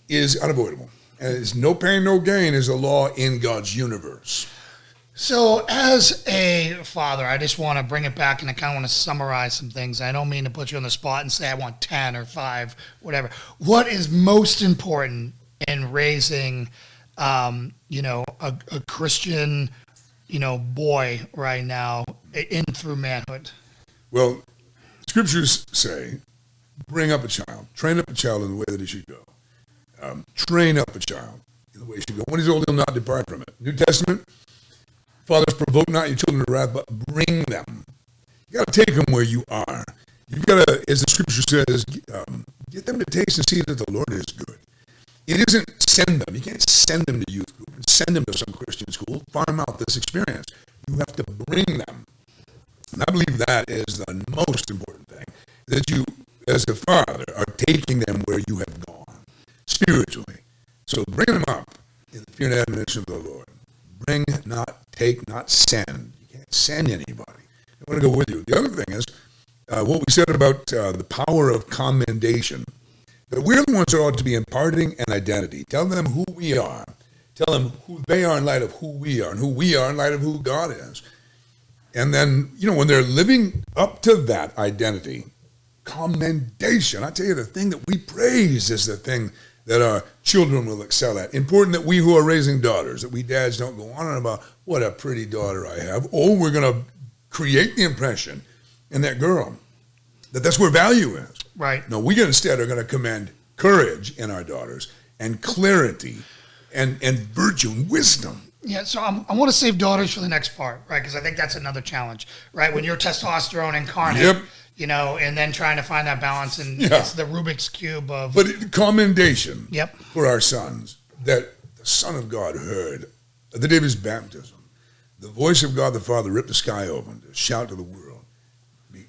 is unavoidable. And it's no pain, no gain is a law in God's universe. So as a father, I just want to bring it back and I kind of want to summarize some things. I don't mean to put you on the spot and say I want 10 or 5, whatever. What is most important in raising, a Christian, boy right now in through manhood? Well, scriptures say, bring up a child, train up a child in the way that he should go. Train up a child in the way he should go. When he's old, he'll not depart from it. New Testament, fathers, provoke not your children to wrath, but bring them. You got to take them where you are. You've got to, as the scripture says, get them to taste and see that the Lord is good. It isn't send them. You can't send them to youth group and send them to some Christian school, farm out this experience. You have to bring them. And I believe that is the most important thing, that you as the Father, are taking them where you have gone spiritually. So bring them up in the fear and admonition of the Lord. Bring, not take, not send. You can't send anybody. I want to go with you. The other thing is what we said about the power of commendation. That we're the ones that ought to be imparting an identity. Tell them who we are. Tell them who they are in light of who we are, and who we are in light of who God is. And then, when they're living up to that identity, commendation. I tell you, the thing that we praise is the thing that our children will excel at. Important that we who are raising daughters, that we dads don't go on and about, what a pretty daughter I have. Or we're going to create the impression in that girl that that's where value is. Right. No, we instead are going to commend courage in our daughters and clarity and virtue and wisdom. Yeah, so I want to save daughters for the next part, right? Because I think that's another challenge, right? When you're testosterone incarnate, Yep. And then trying to find that balance, and it's the Rubik's Cube of... But commendation Yep. for our sons, that the Son of God heard at the day of his baptism, the voice of God the Father ripped the sky open to shout to the world,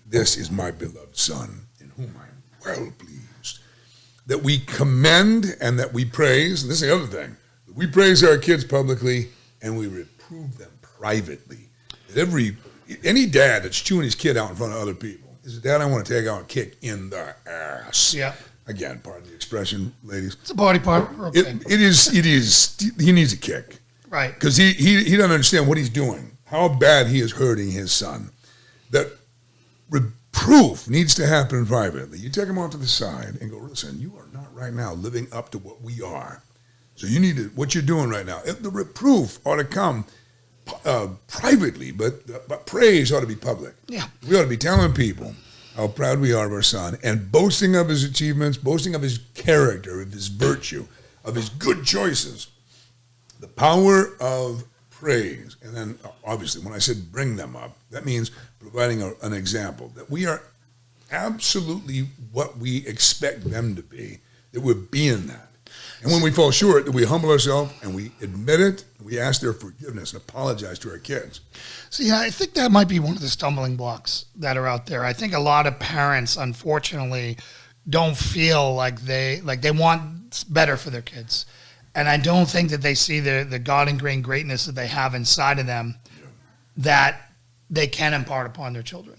this is my beloved Son, in whom I am well pleased. That we commend and that we praise, and this is the other thing, that we praise our kids publicly and we reprove them privately. That any dad that's chewing his kid out in front of other people is a dad I want to take out and kick in the ass. Yeah. Again, pardon the expression, ladies. It's a body part. Okay. It is, he needs a kick. Right. Because he doesn't understand what he's doing, how bad he is hurting his son. That reproof needs to happen privately. You take him off to the side and go, listen, you are not right now living up to what we are. So you need to, what you're doing right now. The reproof ought to come privately, but praise ought to be public. Yeah. We ought to be telling people how proud we are of our son and boasting of his achievements, boasting of his character, of his virtue, of his good choices. The power of praise. And then, obviously, when I said bring them up, that means providing an example, that we are absolutely what we expect them to be, that we're being that. And when we fall short, that we humble ourselves and we admit it, we ask their forgiveness and apologize to our kids. See, I think that might be one of the stumbling blocks that are out there. I think a lot of parents, unfortunately, don't feel like they want better for their kids. And I don't think that they see the God-ingrained greatness that they have inside of them that they can impart upon their children.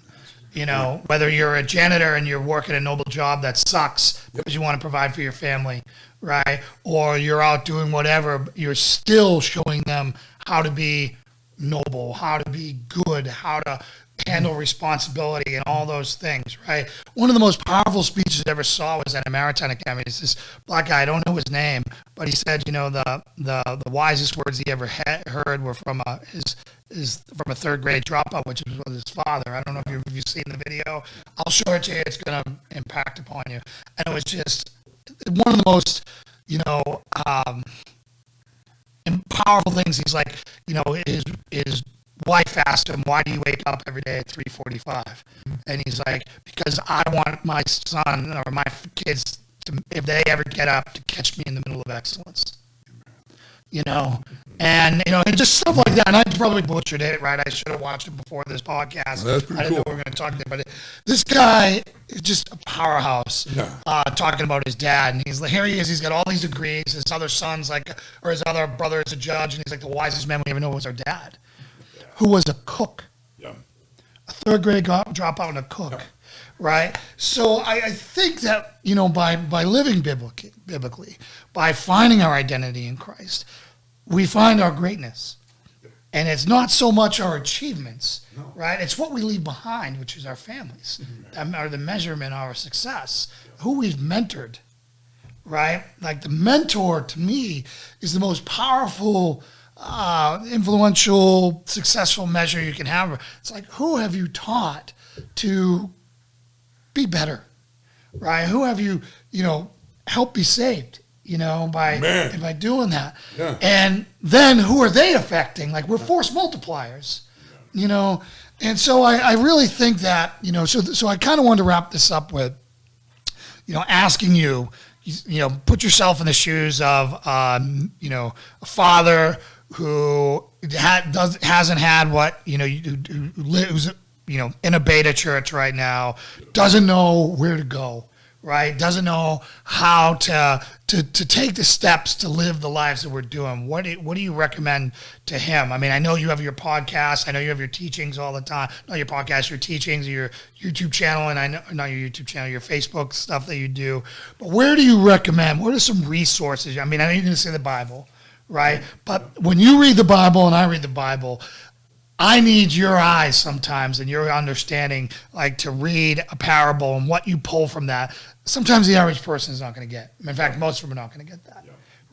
Whether you're a janitor and you're working a noble job that sucks because you want to provide for your family, right? Or you're out doing whatever, you're still showing them how to be noble, how to be good, how to handle responsibility and all those things, right? One of the most powerful speeches I ever saw was at a Maritime Academy. It's this black guy, I don't know his name, but he said, the wisest words he ever heard were from from a third grade dropout, which was with his father. I don't know if you've seen the video. I'll show it to you. It's going to impact upon you. And it was just one of the most, powerful things. He's like, his wife asked him, why do you wake up every day at 3:45? And he's like, because I want my son or my kids to, if they ever get up, to catch me in the middle of excellence. And just stuff like that. And I probably butchered it, right? I should have watched it before this podcast. Well, that's pretty I didn't know cool. we were going to talk there, but this guy is just a powerhouse. Talking about his dad, and he's like, here he is. He's got all these degrees. His other son's or his other brother is a judge, and he's like, the wisest man we ever know was our dad, who was a cook, a third grade dropout and a cook. Right? So I think that, by living biblically, by finding our identity in Christ, we find our greatness. And it's not so much our achievements, right? It's what we leave behind, which is our families, that are the measurement of our success, who we've mentored, right? Like the mentor, to me, is the most powerful, influential, successful measure you can have. It's like, who have you taught to be better, right? Who have you, helped be saved, by doing that. Yeah. And then who are they affecting? Like, we're force multipliers, And so I really think that, so I kind of wanted to wrap this up with, asking you, put yourself in the shoes of, a father who hasn't had what, who's in a beta church right now, doesn't know where to go, right? Doesn't know how to take the steps to live the lives that we're doing. What do you recommend to him? I mean, I know you have your podcast. I know you have your teachings all the time. Not your podcast, your teachings, your YouTube channel, and I know not your YouTube channel, your Facebook stuff that you do. But where do you recommend? What are some resources? I mean, I know you're going to say the Bible, right? But when you read the Bible and I read the Bible, I need your eyes sometimes and your understanding, like to read a parable and what you pull from that. Sometimes the average person is not going to get. In fact, most of them are not going to get that,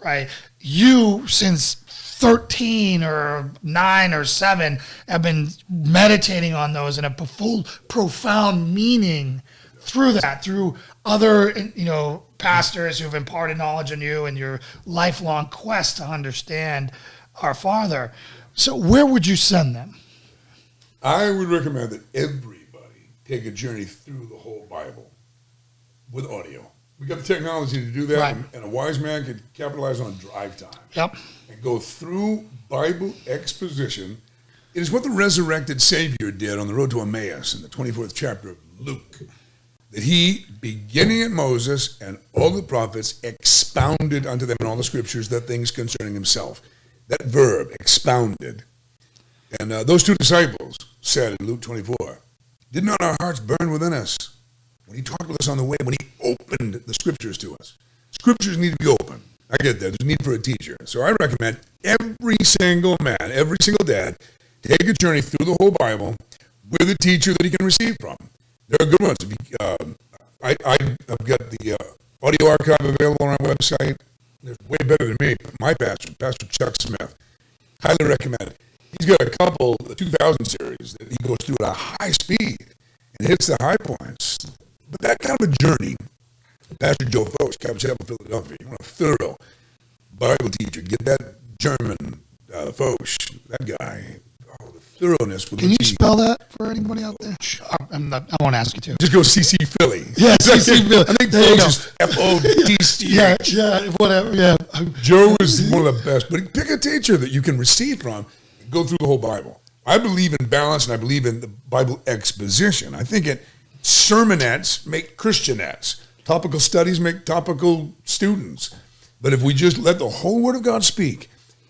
right? You, since 13 or 9 or 7, have been meditating on those and a full, profound meaning through that, through other, pastors who've imparted knowledge on you and your lifelong quest to understand our Father. So where would you send them? I would recommend that everybody take a journey through the whole Bible with audio. We got the technology to do that, right. And a wise man could capitalize on drive time. Yep. And go through Bible exposition. It is what the resurrected Savior did on the road to Emmaus in the 24th chapter of Luke. That he, beginning at Moses and all the prophets, expounded unto them in all the scriptures the things concerning himself. That verb, expounded. And those two disciples said in Luke 24, did not our hearts burn within us when he talked with us on the way, when he opened the scriptures to us? Scriptures need to be open. I get that. There's a need for a teacher. So I recommend every single man, every single dad, take a journey through the whole Bible with a teacher that he can receive from. There are good ones. I've got the audio archive available on our website. They're way better than me. My pastor, Pastor Chuck Smith, highly recommend it. He's got a couple, the 2000 series, that he goes through at a high speed and hits the high points. But that kind of a journey, Pastor Joe Focht, Calvary Chapel, Philadelphia, you want a thorough Bible teacher, get that German Focht, that guy, the thoroughness. With Can you spell that for anybody out there? I won't ask you to. Just go CC Philly. Yeah, CC Philly. I think Focht is F-O-D-C-H. Yeah, whatever, yeah. Joe is one of the best, but pick a teacher that you can receive from and go through the whole Bible. I believe in balance, and I believe in the Bible exposition. I think sermonettes make Christianettes. Topical studies make topical students. But if we just let the whole Word of God speak,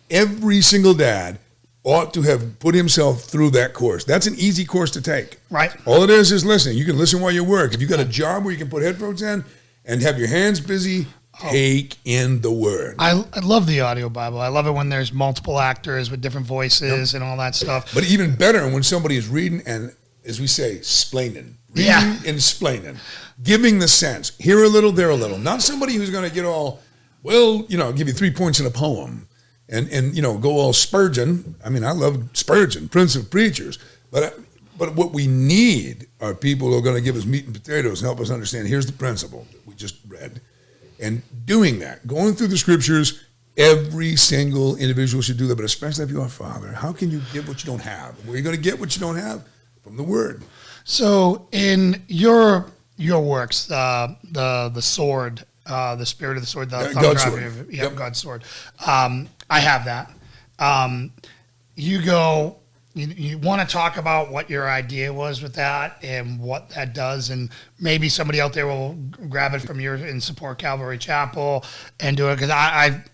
every single dad ought to have put himself through that course. That's an easy course to take. Right. All it is listening. You can listen while you work. If you've got a job where you can put headphones in and have your hands busy, take in the Word. I love the audio Bible. I love it when there's multiple actors with different voices and all that stuff. But even better when somebody is reading and, as we say, splaining. Reading and splaining. Giving the sense. Here a little, there a little. Not somebody who's going to get all, give you 3 points in a poem. And go all Spurgeon. I mean, I love Spurgeon, Prince of Preachers. But what we need are people who are going to give us meat and potatoes and help us understand, here's the principle that we just read. And doing that, going through the scriptures, every single individual should do that, but especially if you're a father. How can you give what you don't have? Where are you going to get what you don't have? From the Word. So in your works, the sword, the spirit of the sword, the God's sword. God's sword. I have that. You want to talk about what your idea was with that and what that does, and maybe somebody out there will grab it from you and support Calvary Chapel and do it, because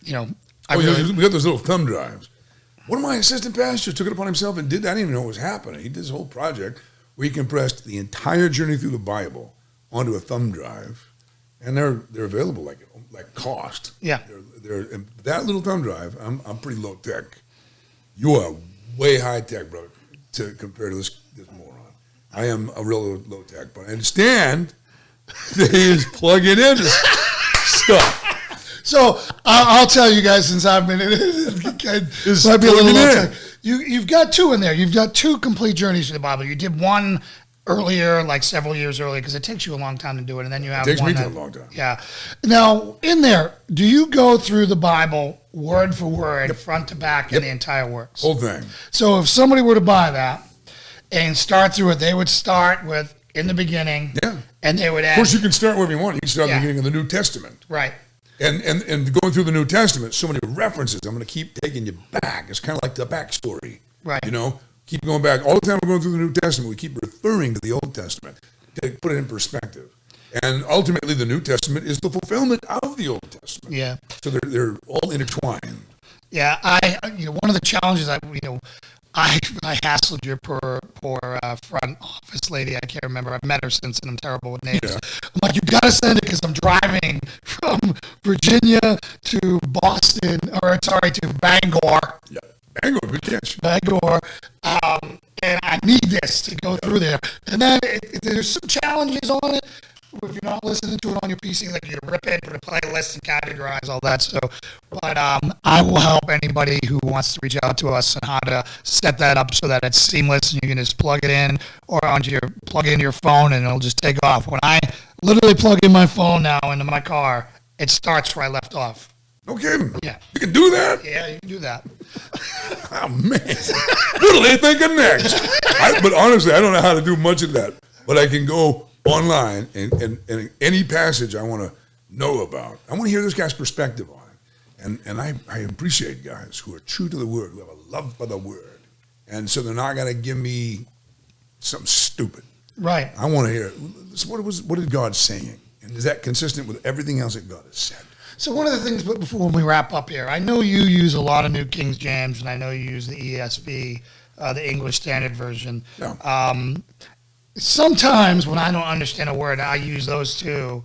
we got those little thumb drives. One of my assistant pastors took it upon himself and did that. I didn't even know what was happening. He did this whole project where he compressed the entire journey through the Bible onto a thumb drive, and they're available like cost. Yeah. They're that little thumb drive. I'm pretty low tech. You are way high tech, brother, to compare to this moron. I am a real low tech, but I understand that he is plugging into stuff. So I'll tell you guys, since I've been in it, might be a little low tech. You've got two in there. You've got two complete journeys through the Bible. You did one earlier, like several years earlier, because it takes you a long time to do it, and then you have one. It takes me a long time. Yeah. Now, in there, do you go through the Bible word for word, front to back, in the entire works? Whole thing. So if somebody were to buy that and start through it, they would start with in the beginning, and they would add. Of course, you can start wherever you want. You can start at the beginning of the New Testament. Right. And going through the New Testament, so many references. I'm going to keep taking you back. It's kind of like the backstory. Right. keep going back. All the time we're going through the New Testament, we keep referring to the Old Testament to put it in perspective. And ultimately, the New Testament is the fulfillment of the Old Testament. Yeah. So they're all intertwined. Yeah, one of the challenges I hassled your poor front office lady. I can't remember. I've met her since, and I'm terrible with names. Yeah. I'm like, you got to send it because I'm driving from Virginia to Boston, to Bangor. Yeah, Bangor, good catch. Bangor, and I need this to go through there. And then there's some challenges on it. If you're not listening to it on your PC, like you rip it, put a playlist and categorize all that stuff. But I will help anybody who wants to reach out to us on how to set that up so that it's seamless and you can just plug it in or plug it into your phone and it'll just take off. When I literally plug in my phone now into my car, it starts where I left off. Okay. Yeah. You can do that? Yeah, you can do that. Oh, man. What are they thinking next? But honestly, I don't know how to do much of that. But I can go online and any passage I want to know about. I want to hear this guy's perspective on it. And I appreciate guys who are true to the word, who have a love for the word. And so they're not going to give me something stupid. Right. I want to hear, what is God saying? And is that consistent with everything else that God has said? So one of the things, before we wrap up here, I know you use a lot of New King James, and I know you use the ESV, the English Standard Version. Yeah. Sometimes when I don't understand a word, I use those too.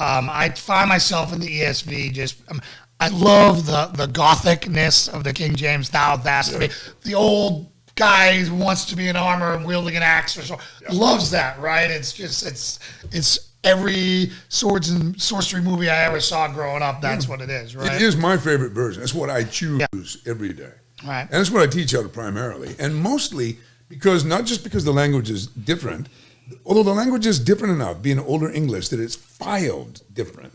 I find myself in the ESV I love the Gothicness of the King James, thou, thou, the old guy who wants to be in armor and wielding an axe or so. Yeah. Loves that, right? It's every swords and sorcery movie I ever saw growing up, that's what it is, right? It is my favorite version. That's what I choose every day. Right. And that's what I teach out primarily. And mostly not just because the language is different, although the language is different enough, being older English, that it's filed different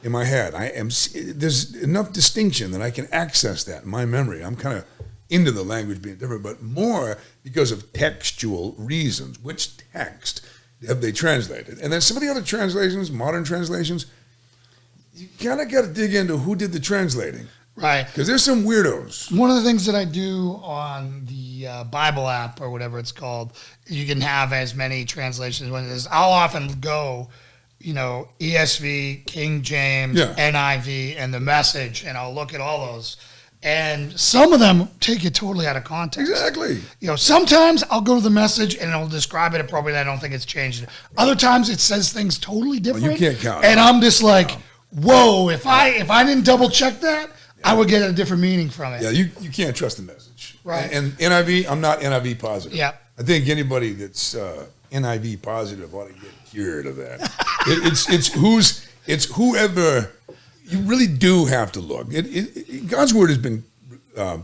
in my head. There's enough distinction that I can access that in my memory. I'm kind of into the language being different, but more because of textual reasons. Which text have they translated? And then some of the other translations, modern translations, you kind of got to dig into who did the translating. Right. Because there's some weirdos. One of the things that I do on the Bible app or whatever it's called, you can have as many translations when it is. I'll often go, ESV, King James, NIV, and the Message, and I'll look at all those. And some of them take it totally out of context. Exactly. Sometimes I'll go to the Message and it'll describe it appropriately. I don't think it's changed. Other times it says things totally different. Well, you can't count. And I'm just like, whoa, if I didn't double check that, I would get a different meaning from it. Yeah, you can't trust the Message. Right. And NIV, I'm not NIV positive. Yeah. I think anybody that's NIV positive ought to get cured of that. It's whoever. You really do have to look. God's word has been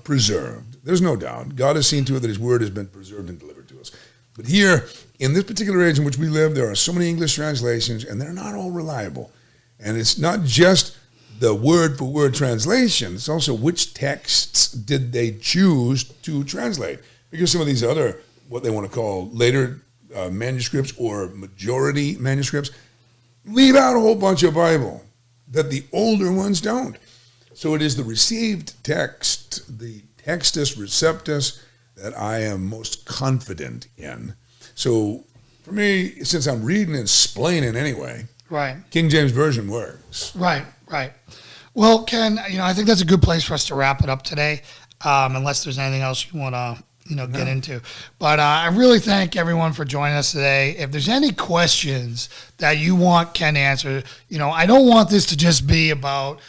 preserved. There's no doubt. God has seen to it that his word has been preserved and delivered to us. But here, in this particular age in which we live, there are so many English translations, and they're not all reliable. And it's not just the word-for-word translation. It's also which texts did they choose to translate. Because some of these other, what they want to call later manuscripts or majority manuscripts, leave out a whole bunch of Bible that the older ones don't. So it is the received text, the textus receptus, that I am most confident in. So for me, since I'm reading and explaining anyway, right, King James Version works. Right. Well, Ken, I think that's a good place for us to wrap it up today, unless there's anything else you want to get into. But I really thank everyone for joining us today. If there's any questions that you want Ken to answer, I don't want this to just be about,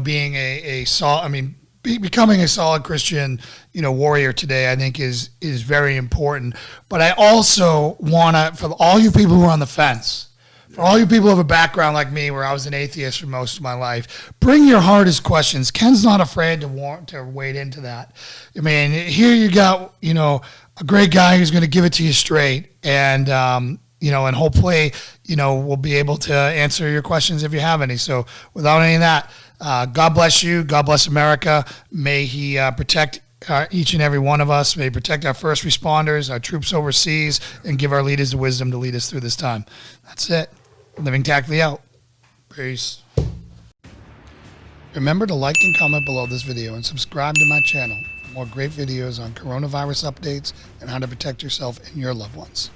being becoming a solid Christian, warrior today, I think is very important. But I also want to, for all you people who are on the fence, for all you people who have a background like me where I was an atheist for most of my life, bring your hardest questions. Ken's not afraid to wade into that. I mean, here you got, a great guy who's going to give it to you straight. And, and hopefully, we'll be able to answer your questions if you have any. So without any of that, God bless you. God bless America. May he protect each and every one of us. May he protect our first responders, our troops overseas, and give our leaders the wisdom to lead us through this time. That's it. Living Tactically out. Peace. Remember to like and comment below this video and subscribe to my channel for more great videos on coronavirus updates and how to protect yourself and your loved ones.